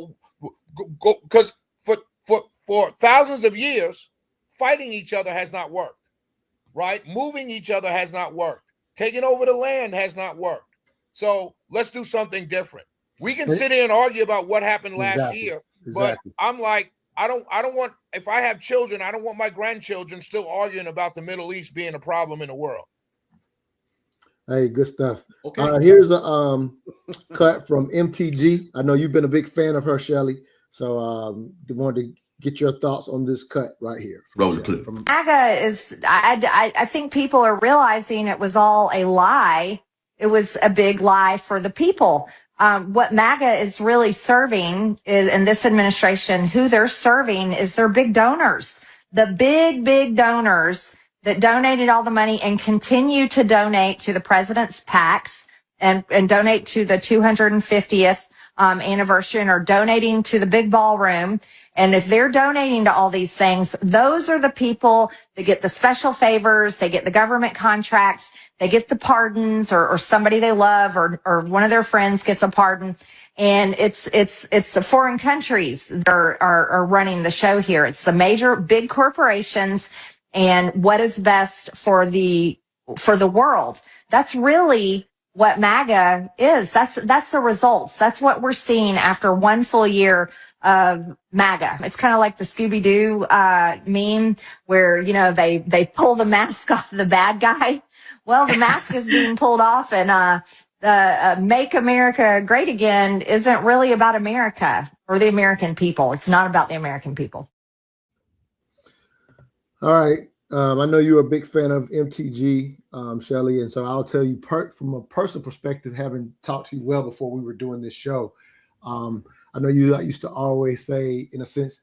because for thousands of years, fighting each other has not worked, right? Moving each other has not worked. Taking over the land has not worked. So let's do something different. We can sit here and argue about what happened last year, but I'm like, I don't want, if I have children, I don't want my grandchildren still arguing about the Middle East being a problem in the world. Hey, good stuff. Okay. Here's a cut from MTG. I know you've been a big fan of her, Shelley. So I wanted to get your thoughts on this cut right here. Roll the clip. MAGA is, I think people are realizing it was all a lie. It was a big lie for the people. What MAGA is really serving is, in this administration, who they're serving is their big donors, the big donors that donated all the money and continue to donate to the president's PACs and donate to the 250th anniversary and are donating to the big ballroom. And if they're donating to all these things, those are the people that get the special favors, they get the government contracts, they get the pardons, or somebody they love or one of their friends gets a pardon. And it's the foreign countries that are running the show here. It's the major big corporations and what is best for the world. That's really what MAGA is. That's the results. That's what we're seeing after one full year of MAGA. It's kind of like the Scooby-Doo meme where, you know, they pull the mask off the bad guy. Well, the mask is being pulled off, and the Make America Great Again isn't really about America or the American people. It's not about the American people. All right. I know you're a big fan of MTG, Shelley, and so I'll tell you from a personal perspective, having talked to you well before we were doing this show. I know you used to always say, in a sense,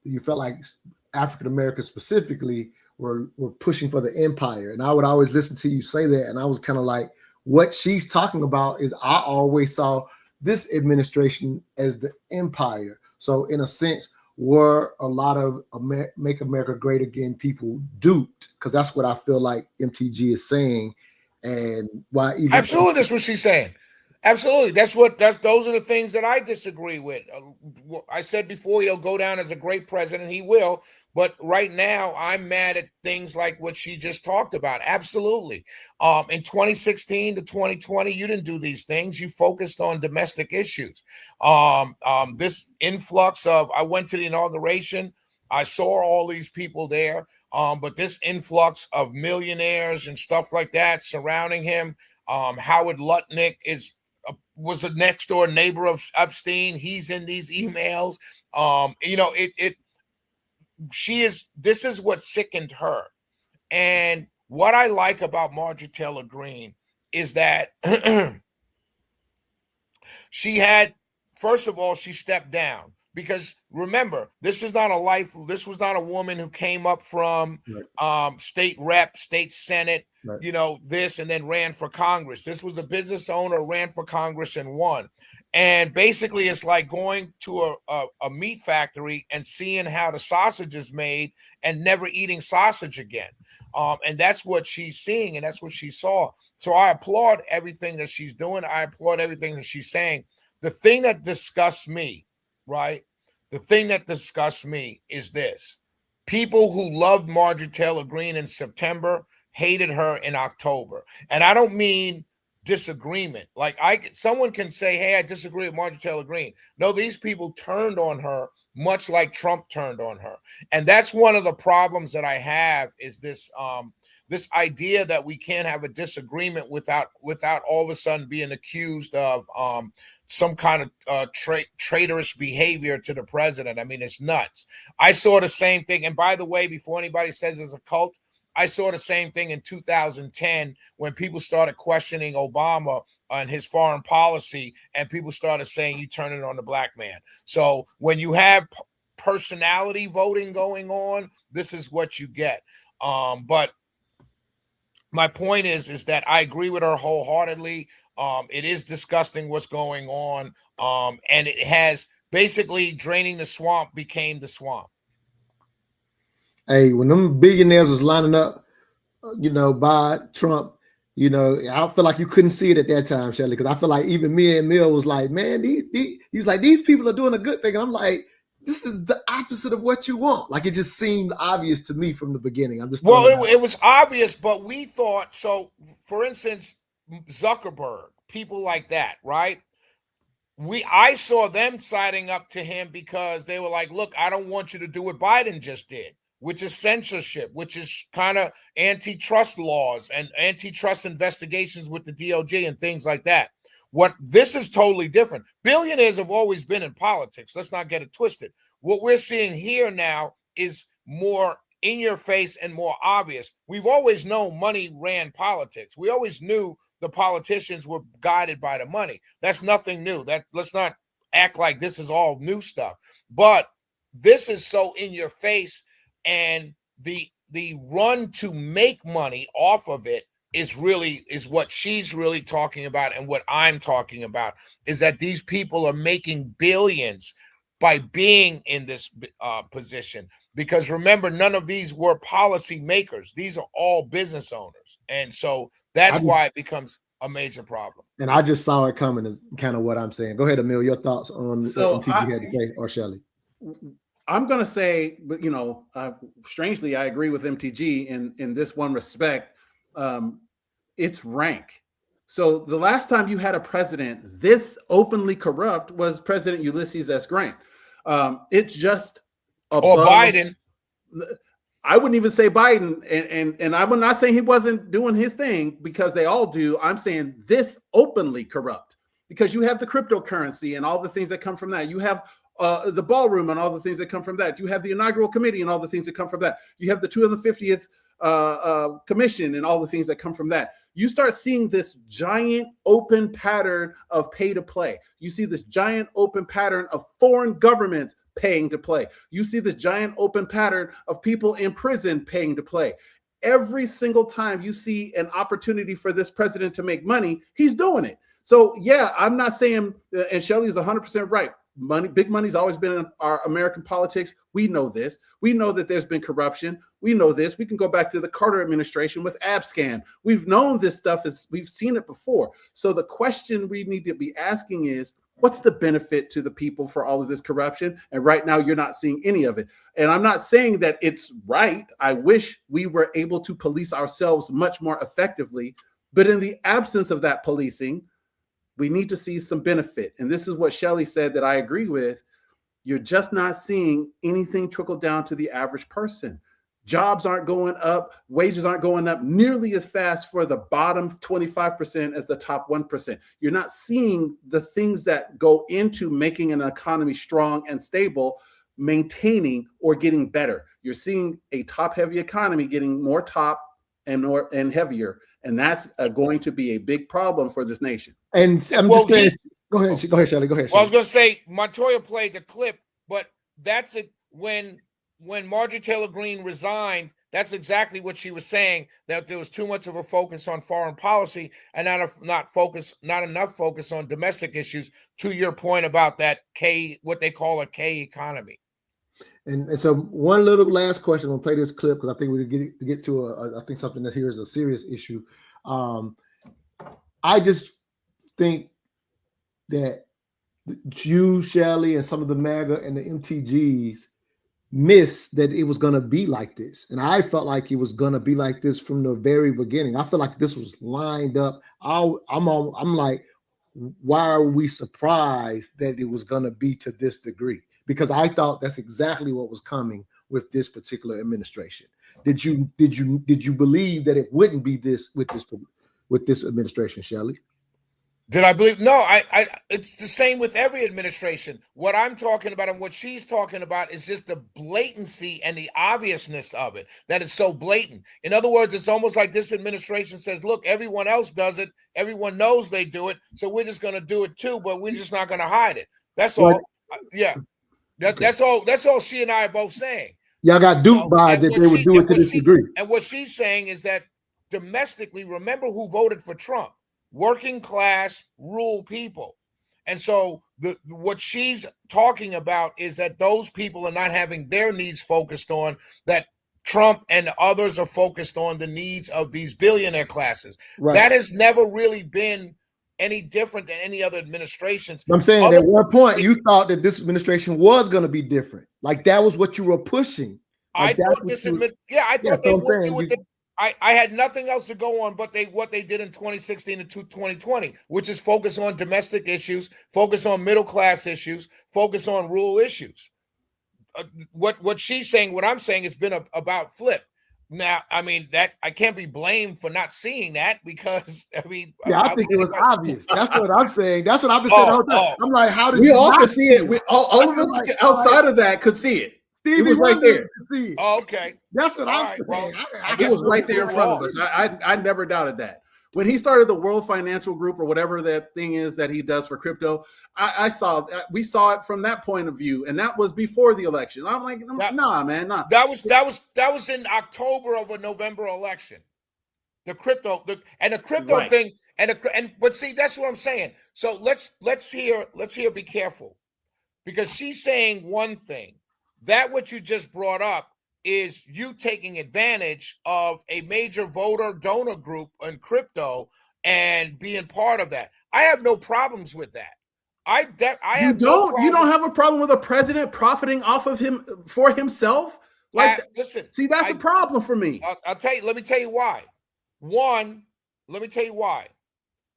you felt like African Americans specifically were pushing for the empire, and I would always listen to you say that, and I was kind of like, what she's talking about is I always saw this administration as the empire. So in a sense, were a lot of Make America Great Again people duped? Because that's what I feel like MTG is saying, and why even absolutely that's what she's saying. Absolutely, those are the things that I disagree with. I said before, he'll go down as a great president. He will, but right now I'm mad at things like what she just talked about. Absolutely. In 2016 to 2020, you didn't do these things. You focused on domestic issues. This influx of, I went to the inauguration. I saw all these people there. But this influx of millionaires and stuff like that surrounding him. Howard Lutnick was a next door neighbor of Epstein. He's in these emails. This is what sickened her. And what I like about Marjorie Taylor Greene is that first of all, she stepped down. Because remember, this was not a woman who came up from state rep, state senate, this, and then ran for Congress. This was a business owner, ran for Congress and won. And basically, it's like going to a meat factory and seeing how the sausage is made and never eating sausage again. And that's what she's seeing, and that's what she saw. So I applaud everything that she's doing. I applaud everything that she's saying. The thing that disgusts me, right? The thing that disgusts me is this. People who loved Marjorie Taylor Greene in September hated her in October. And I don't mean disagreement. Like someone can say, hey, I disagree with Marjorie Taylor Greene. No, these people turned on her much like Trump turned on her. And that's one of the problems that I have is this this idea that we can't have a disagreement without all of a sudden being accused of some kind of traitorous behavior to the president. I mean, it's nuts. I saw the same thing. And by the way, before anybody says it's a cult, I saw the same thing in 2010 when people started questioning Obama on his foreign policy, and people started saying, you turn it on the black man. So when you have personality voting going on, this is what you get. But my point is that I agree with her wholeheartedly. It is disgusting what's going on. And it has basically draining the swamp became the swamp. Hey, when them billionaires was lining up, by Trump, I feel like you couldn't see it at that time, Shelley, because I feel like even me and Mill was like, man, he was like, these people are doing a good thing. And I'm like, this is the opposite of what you want. Like, it just seemed obvious to me from the beginning. It was obvious, but we thought, so for instance, Zuckerberg, people like that, right? I saw them siding up to him because they were like, look, I don't want you to do what Biden just did, which is censorship, which is kind of antitrust laws and antitrust investigations with the DOJ and things like that. This is totally different. Billionaires have always been in politics. Let's not get it twisted. What we're seeing here now is more in your face and more obvious. We've always known money ran politics. We always knew the politicians were guided by the money. That's nothing new. Let's not act like this is all new stuff. But this is so in your face, and the run to make money off of it is what she's really talking about, and what I'm talking about is that these people are making billions by being in this position. Because remember, none of these were policy makers; these are all business owners, and so that's why it becomes a major problem. And I just saw it coming, is kind of what I'm saying. Go ahead, Emil. Your thoughts on what MTG had to say, or Shelley? I'm going to say, but strangely, I agree with MTG in this one respect. It's rank. So the last time you had a president this openly corrupt was President Ulysses S. Grant. It's just above, or Biden. I wouldn't even say Biden, and I'm not saying he wasn't doing his thing, because they all do. I'm saying this openly corrupt, because you have the cryptocurrency and all the things that come from that. You have the ballroom and all the things that come from that. You have the inaugural committee and all the things that come from that. You have the 250th commission and all the things that come from that. You start seeing this giant open pattern of pay to play. You see this giant open pattern of foreign governments paying to play. You see this giant open pattern of people in prison paying to play. Every single time you see an opportunity for this president to make money, he's doing it. So yeah, I'm not saying, and Shelley is 100% right. Big money's always been in our American politics. We know this. We know that there's been corruption. We know this. We can go back to the Carter administration with Abscam. We've known this stuff, we've seen it before. So the question we need to be asking is, what's the benefit to the people for all of this corruption? And right now, you're not seeing any of it. And I'm not saying that it's right. I wish we were able to police ourselves much more effectively. But in the absence of that policing, we need to see some benefit. And this is what Shelley said that I agree with. You're just not seeing anything trickle down to the average person. Jobs aren't going up. Wages aren't going up nearly as fast for the bottom 25% as the top 1%. You're not seeing the things that go into making an economy strong and stable, maintaining or getting better. You're seeing a top-heavy economy getting more top and heavier. And that's going to be a big problem for this nation. And I'm Well, just going to go ahead, Shelley. Go ahead. Well, I was Shelley. going to say Montoya played the clip, but that's it. When Marjorie Taylor Greene resigned, that's exactly what she was saying, that there was too much of a focus on foreign policy and not enough focus on domestic issues. To your point about that what they call a K economy. And so one little last question. I'm gonna play this clip because I think we get to I think something that here is a serious issue. I just think that you, Shelley, and some of the MAGA and the MTGs missed that it was gonna be like this, and I felt like it was gonna be like this from the very beginning. I feel like this was lined up. I'm like, why are we surprised that it was gonna be to this degree? Because I thought that's exactly what was coming with this particular administration. Did you believe that it wouldn't be this with this administration, Shelley? Did I believe? No, I it's the same with every administration. What I'm talking about and what she's talking about is just the blatancy and the obviousness of it, that it's so blatant. In other words, it's almost like this administration says, look, everyone else does it. Everyone knows they do it. So we're just going to do it too, but we're just not going to hide it. That's all. Yeah. That's all she and I are both saying. Y'all got duped by that they would do it to this degree. And what she's saying is that domestically, remember who voted for Trump? Working class, rural people. And so what she's talking about is that those people are not having their needs focused on, that Trump and others are focused on the needs of these billionaire classes. Right. That has never really been any different than any other administrations. I'm saying at one point you thought that this administration was going to be different. Like that was what you were pushing. Like I thought they would do it. I had nothing else to go on but what they did in 2016 and 2020, which is focus on domestic issues, focus on middle class issues, focus on rural issues. What she's saying, what I'm saying, has been about flip. Now, I mean, that I can't be blamed for not seeing that, because I mean, I think it was obvious. That's what I'm saying. That's what I've been saying all the time. I'm like, how did we all could see it? All of us outside of that could see it. Stevie was right there. Oh, okay. That's what I'm saying. Well, I guess it was right there in front of us. I never doubted that. When he started the World Financial Group or whatever that thing is that he does for crypto, we saw it from that point of view, and that was before the election. I'm like, nah, man, nah. That was in October of a November election. The crypto thing, but see, that's what I'm saying. So let's hear. Be careful, because she's saying one thing. That what you just brought up is you taking advantage of a major voter donor group in crypto and being part of that. I have no problems with that. You don't have a problem with a president profiting off of him for himself? Listen, see, that's a problem for me. Let me tell you why. One, let me tell you why.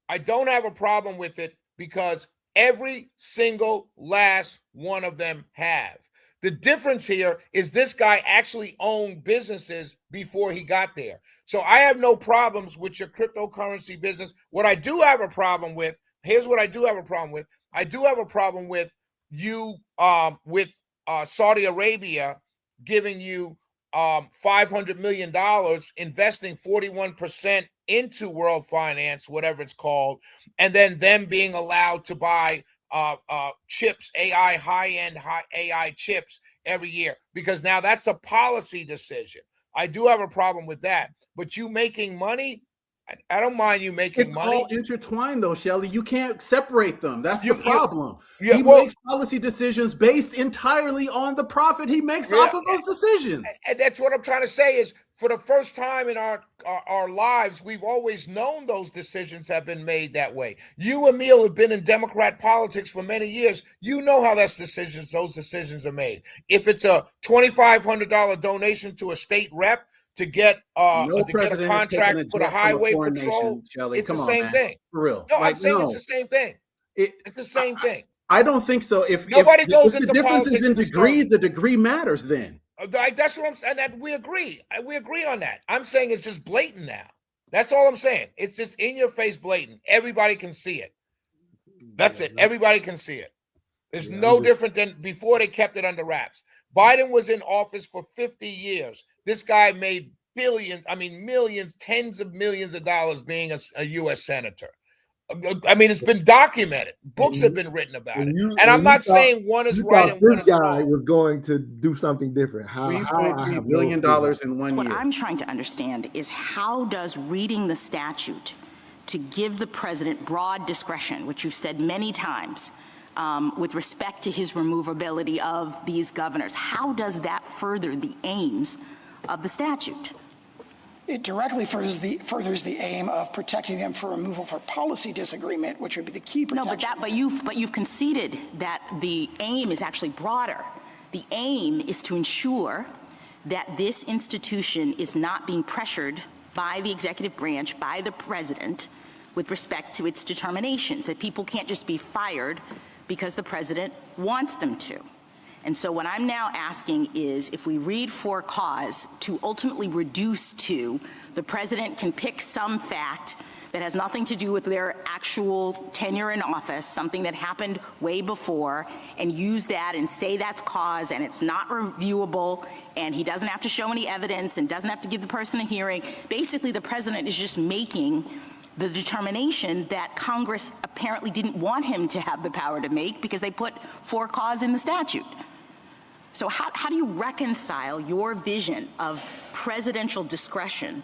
I don't have a problem with it because every single last one of them have. The difference here is this guy actually owned businesses before he got there. So I have no problems with your cryptocurrency business. What I do have a problem with, here's what I do have a problem with. I do have a problem with you with Saudi Arabia giving you $500 million, investing 41% into world finance, whatever it's called, and then them being allowed to buy chips, high-end AI chips every year, because now that's a policy decision. I do have a problem with that. But you making money, I don't mind you making money. It's all intertwined, though, Shelley. You can't separate them. That's the problem. He makes policy decisions based entirely on the profit he makes off of those decisions. And that's what I'm trying to say is, for the first time in our lives, we've always known those decisions have been made that way. You, Emil, have been in Democrat politics for many years. You know how those decisions are made. If it's a $2,500 donation to a state rep to get a contract for the highway patrol, it's the same thing. For real. No, I'm saying it's the same thing. It's the same thing. I don't think so. If nobody goes if into the difference politics is in degree, the degree matters then. That's what I'm saying. And we agree. We agree on that. I'm saying it's just blatant now. That's all I'm saying. It's just in your face, blatant. Everybody can see it. That's it. Everybody can see it. It's no different than before they kept it under wraps. Biden was in office for 50 years. This guy made millions, tens of millions of dollars being a U.S. senator. I mean, it's been documented. Books have been written about it. And I'm not saying one is right and one is wrong. This guy was going to do something different. $3.3 billion in 1 year. What I'm trying to understand is, how does reading the statute to give the president broad discretion, which you've said many times, with respect to his removability of these governors, how does that further the aims of the statute? It directly furthers the aim of protecting them for removal for policy disagreement, which would be the key protection. No, but you've conceded that the aim is actually broader. The aim is to ensure that this institution is not being pressured by the executive branch, by the president, with respect to its determinations, that people can't just be fired because the president wants them to. And so what I'm now asking is, if we read for cause to ultimately reduce to the president can pick some fact that has nothing to do with their actual tenure in office, something that happened way before, and use that and say that's cause and it's not reviewable and he doesn't have to show any evidence and doesn't have to give the person a hearing. Basically, the president is just making the determination that Congress apparently didn't want him to have the power to make because they put for cause in the statute. So how do you reconcile your vision of presidential discretion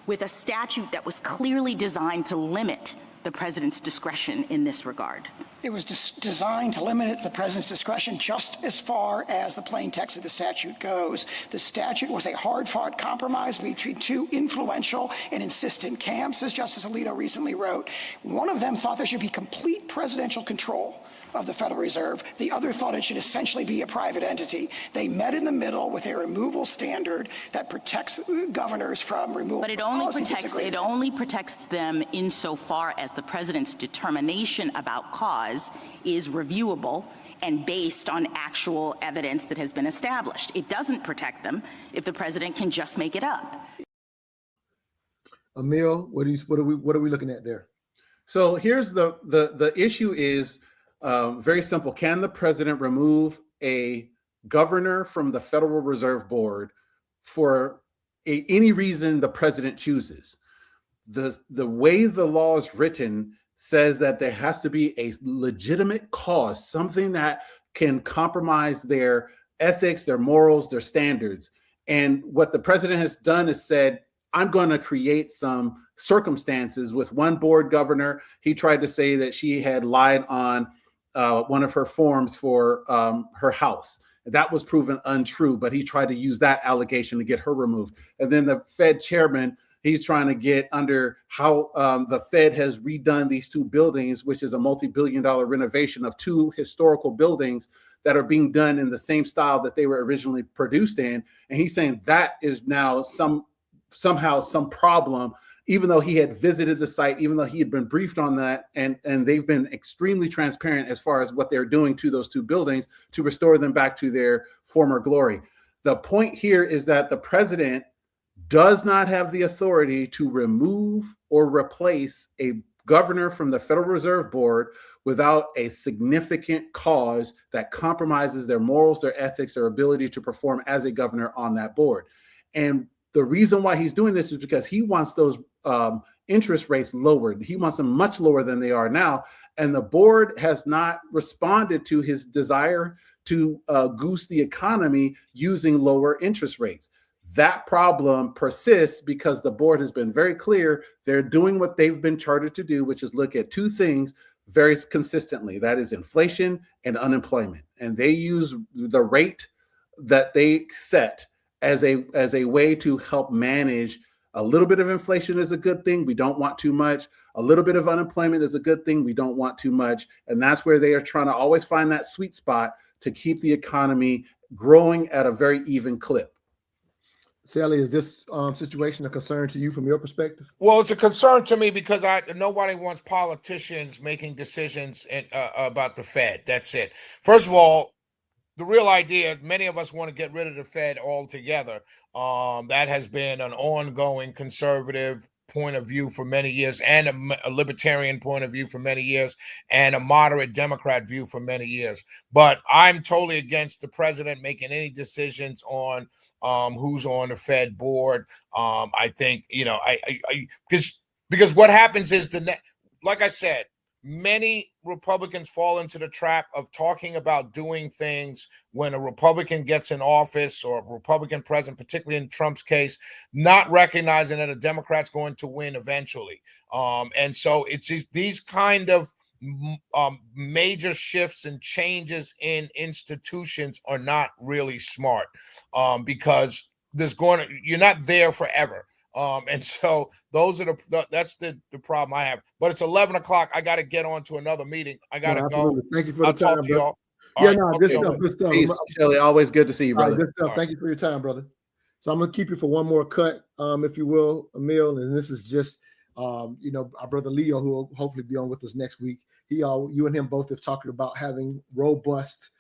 with a statute that was clearly designed to limit the president's discretion in this regard? It was designed to limit the president's discretion just as far as the plain text of the statute goes. The statute was a hard-fought compromise between two influential and insistent camps, as Justice Alito recently wrote. One of them thought there should be complete presidential control of the Federal Reserve. The other thought it should essentially be a private entity. They met in the middle with a removal standard that protects governors from removal. But it only protects them insofar as the president's determination about cause is reviewable and based on actual evidence that has been established. It doesn't protect them if the president can just make it up. Emil, what are we looking at there? So here's the issue is very simple. Can the president remove a governor from the Federal Reserve Board for any reason the president chooses? The way the law is written says that there has to be a legitimate cause, something that can compromise their ethics, their morals, their standards. And what the president has done is said, I'm going to create some circumstances. With one board governor, he tried to say that she had lied on one of her forms for her house. That was proven untrue, but he tried to use that allegation to get her removed. And then the Fed chairman, he's trying to get under how the Fed has redone these two buildings, which is a multi-billion-dollar renovation of two historical buildings that are being done in the same style that they were originally produced in. And he's saying that is now somehow some problem, even though he had visited the site, even though he had been briefed on that, and they've been extremely transparent as far as what they're doing to those two buildings to restore them back to their former glory. The point here is that the president does not have the authority to remove or replace a governor from the Federal Reserve Board without a significant cause that compromises their morals, their ethics, their ability to perform as a governor on that board. And the reason why he's doing this is because he wants those interest rates lowered. He wants them much lower than they are now. And the board has not responded to his desire to goose the economy using lower interest rates. That problem persists because the board has been very clear. They're doing what they've been chartered to do, which is look at two things very consistently. That is inflation and unemployment. And they use the rate that they set as a way to help manage. A little bit of inflation is a good thing. We don't want too much. A little bit of unemployment is a good thing. We don't want too much. And that's where they are trying to always find that sweet spot to keep the economy growing at a very even clip. Sally, is this situation a concern to you from your perspective? Well, it's a concern to me because nobody wants politicians making decisions about the Fed. That's it. First of all, the real idea, many of us want to get rid of the Fed altogether. That has been an ongoing conservative point of view for many years, and a libertarian point of view for many years, and a moderate Democrat view for many years. But I'm totally against the president making any decisions on who's on the Fed board. I think, because what happens is like I said, many Republicans fall into the trap of talking about doing things when a Republican gets in office or a Republican president, particularly in Trump's case, not recognizing that a Democrat's going to win eventually. And so it's these kind of major shifts and changes in institutions are not really smart because you're not there forever. And so that's the problem I have. But it's 11 o'clock. I got to get on to another meeting. I got to go. Thank you for I'll the time, talk to bro. y'all. Good stuff. Peace, Shelly. Always good to see you, brother. Good stuff. Thank you for your time, brother. So I'm going to keep you for one more cut, if you will, Emil. And this is just, our brother Leo, who will hopefully be on with us next week. You and him both have talked about having robust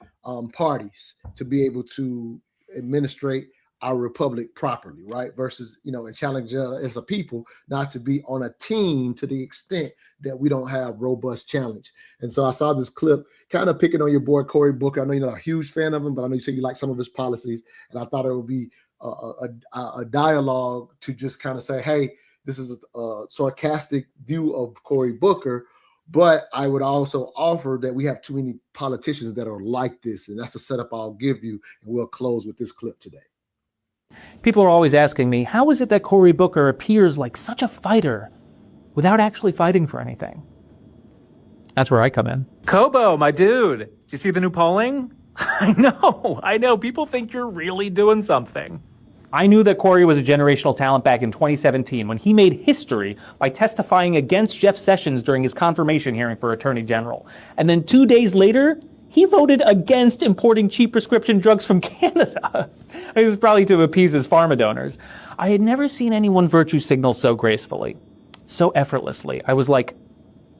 parties to be able to administrate our republic properly, right? Versus, and challenge as a people not to be on a team to the extent that we don't have robust challenge. And so I saw this clip kind of picking on your boy, Cory Booker. I know you're not a huge fan of him, but I know you said you like some of his policies. And I thought it would be a dialogue to just kind of say, hey, this is a sarcastic view of Cory Booker, but I would also offer that we have too many politicians that are like this. And that's the setup I'll give you. And we'll close with this clip today. People are always asking me, how is it that Cory Booker appears like such a fighter without actually fighting for anything? That's where I come in. Kobo, my dude, did you see the new polling? I know. People think you're really doing something. I knew that Cory was a generational talent back in 2017 when he made history by testifying against Jeff Sessions during his confirmation hearing for Attorney General. And then 2 days later, he voted against importing cheap prescription drugs from Canada. It was probably to appease his pharma donors. I had never seen anyone virtue signal so gracefully, so effortlessly. I was like,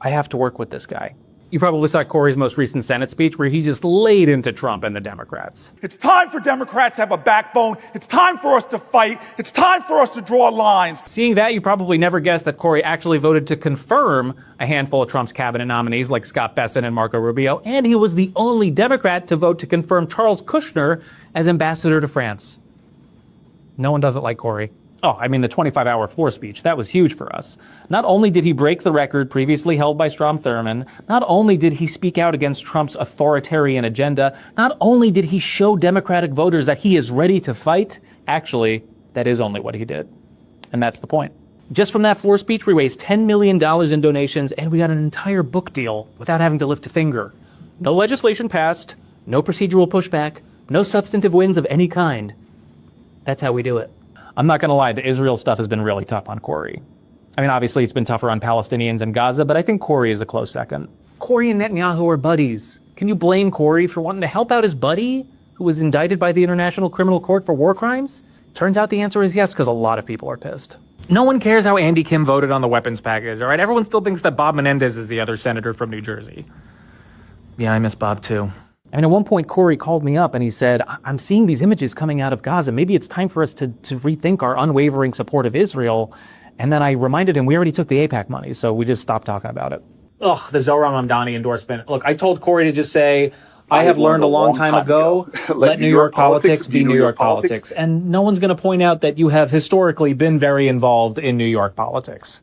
I have to work with this guy. You probably saw Cory's most recent Senate speech where he just laid into Trump and the Democrats. It's time for Democrats to have a backbone. It's time for us to fight. It's time for us to draw lines. Seeing that, you probably never guessed that Cory actually voted to confirm a handful of Trump's cabinet nominees like Scott Bessent and Marco Rubio, and he was the only Democrat to vote to confirm Charles Kushner as ambassador to France. No one does it like Cory. Oh, I mean, the 25-hour floor speech, that was huge for us. Not only did he break the record previously held by Strom Thurmond, not only did he speak out against Trump's authoritarian agenda, not only did he show Democratic voters that he is ready to fight, actually, that is only what he did. And that's the point. Just from that floor speech, we raised $10 million in donations, and we got an entire book deal without having to lift a finger. No legislation passed, no procedural pushback, no substantive wins of any kind. That's how we do it. I'm not going to lie, the Israel stuff has been really tough on Cory. I mean, obviously it's been tougher on Palestinians and Gaza, but I think Cory is a close second. Cory and Netanyahu are buddies. Can you blame Cory for wanting to help out his buddy who was indicted by the International Criminal Court for war crimes? Turns out the answer is yes, because a lot of people are pissed. No one cares how Andy Kim voted on the weapons package, all right? Everyone still thinks that Bob Menendez is the other senator from New Jersey. Yeah, I miss Bob too. I mean, at one point, Corey called me up and he said, I'm seeing these images coming out of Gaza. Maybe it's time for us to rethink our unwavering support of Israel. And then I reminded him we already took the AIPAC money, so we just stopped talking about it. Ugh, the Zohran Mamdani endorsement. Look, I told Corey to just say, I have learned a long time ago, let New York politics be New York politics. And no one's going to point out that you have historically been very involved in New York politics.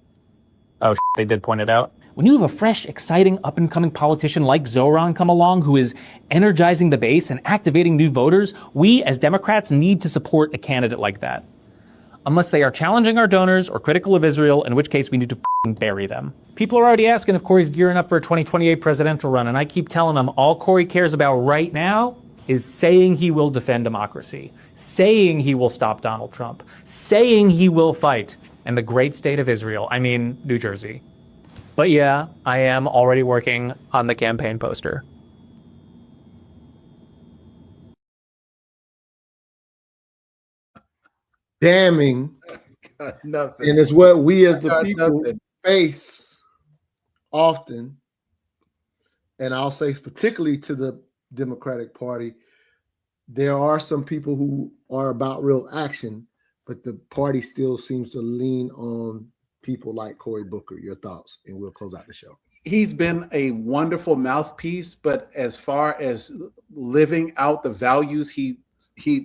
Oh, they did point it out. When you have a fresh, exciting, up-and-coming politician like Zohran come along who is energizing the base and activating new voters, we as Democrats need to support a candidate like that. Unless they are challenging our donors or critical of Israel, in which case we need to bury them. People are already asking if Corey's gearing up for a 2028 presidential run, and I keep telling them all Corey cares about right now is saying he will defend democracy, saying he will stop Donald Trump, saying he will fight in the great state of Israel, I mean, New Jersey. But yeah, I am already working on the campaign poster. Damning, Nothing. and it's what we as the people Nothing. face often, and I'll say particularly to the Democratic Party, there are some people who are about real action, but the party still seems to lean on people like Cory Booker. Your thoughts, and we'll close out the show. He's been a wonderful mouthpiece, but as far as living out the values he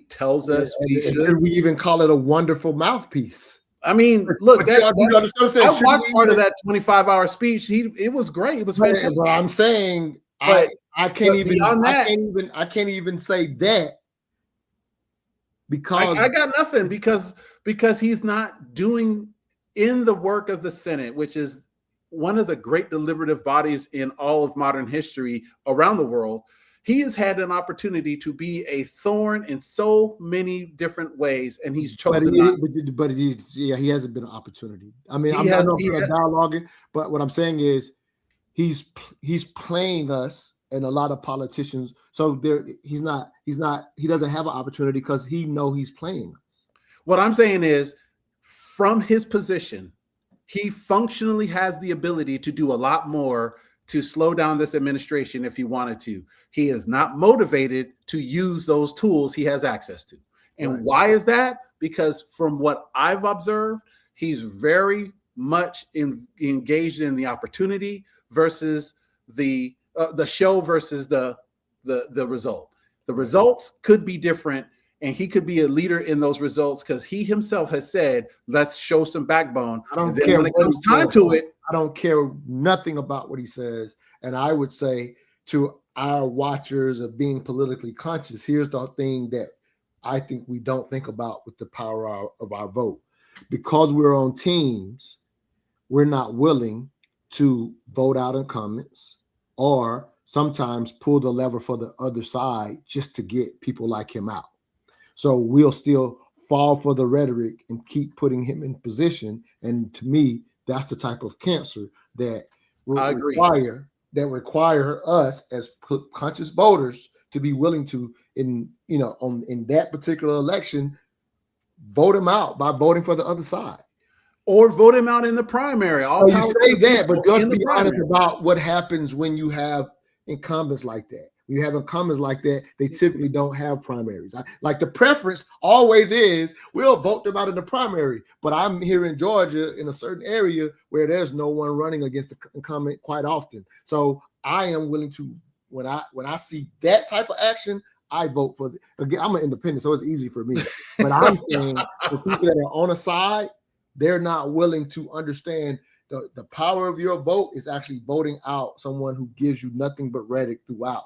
tells us Should we even call it a wonderful mouthpiece? I mean, look, you understand what I'm saying? I watched part of that 25-hour speech. It was great. It was fantastic. But I'm saying I can't even say that because I got nothing because he's not doing in the work of the Senate, which is one of the great deliberative bodies in all of modern history around the world. He has had an opportunity to be a thorn in so many different ways, and he's chosen not. But he hasn't been an opportunity. I mean, I'm not dialoguing, but what I'm saying is he's playing us and a lot of politicians. So he doesn't have an opportunity because he knows he's playing us. What I'm saying is, from his position, he functionally has the ability to do a lot more to slow down this administration if he wanted to. He is not motivated to use those tools he has access to. And why is that? Because from what I've observed, he's very much engaged in the opportunity versus the show versus the result. The results could be different, and he could be a leader in those results because he himself has said, let's show some backbone. I don't care when it comes time to it. I don't care nothing about what he says. And I would say to our watchers of being politically conscious, here's the thing that I think we don't think about with the power of our vote. Because we're on teams, we're not willing to vote out incumbents or sometimes pull the lever for the other side just to get people like him out. So we'll still fall for the rhetoric and keep putting him in position. And to me, that's the type of cancer that require us as conscious voters to be willing to, in that particular election, vote him out by voting for the other side. Or vote him out in the primary. You say that, but just be honest about what happens when you have incumbents like that. When you have incumbents like that, they typically don't have primaries. Like the preference always is, we'll vote them out in the primary. But I'm here in Georgia in a certain area where there's no one running against the incumbent quite often. So I am willing to, when I see that type of action, I vote for again, I'm an independent, so it's easy for me. But I'm saying the people that are on a side, they're not willing to understand the power of your vote is actually voting out someone who gives you nothing but rhetoric throughout.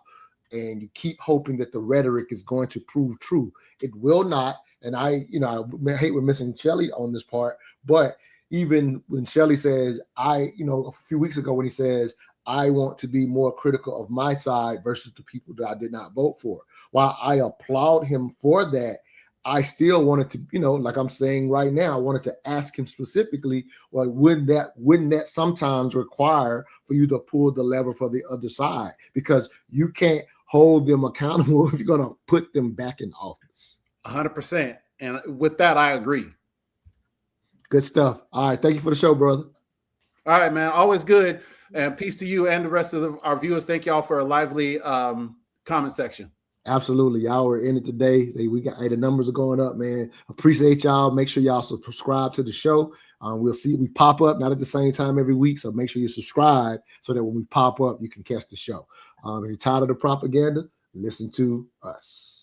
And you keep hoping that the rhetoric is going to prove true. It will not. And I hate we're missing Shelley on this part, but even when Shelley says, a few weeks ago when he says, I want to be more critical of my side versus the people that I did not vote for. While I applaud him for that, I still wanted to, like I'm saying right now, I wanted to ask him specifically, well, wouldn't that sometimes require for you to pull the lever for the other side? Because you can't hold them accountable if you're going to put them back in office. 100%. And with that, I agree. Good stuff. All right. Thank you for the show, brother. All right, man. Always good. And peace to you and the rest of our viewers. Thank y'all for a lively comment section. Absolutely. Y'all were in it today. The numbers are going up, man. Appreciate y'all. Make sure y'all subscribe to the show. We'll see we pop up, not at the same time every week. So make sure you subscribe so that when we pop up, you can catch the show. If you're tired of the propaganda, listen to us.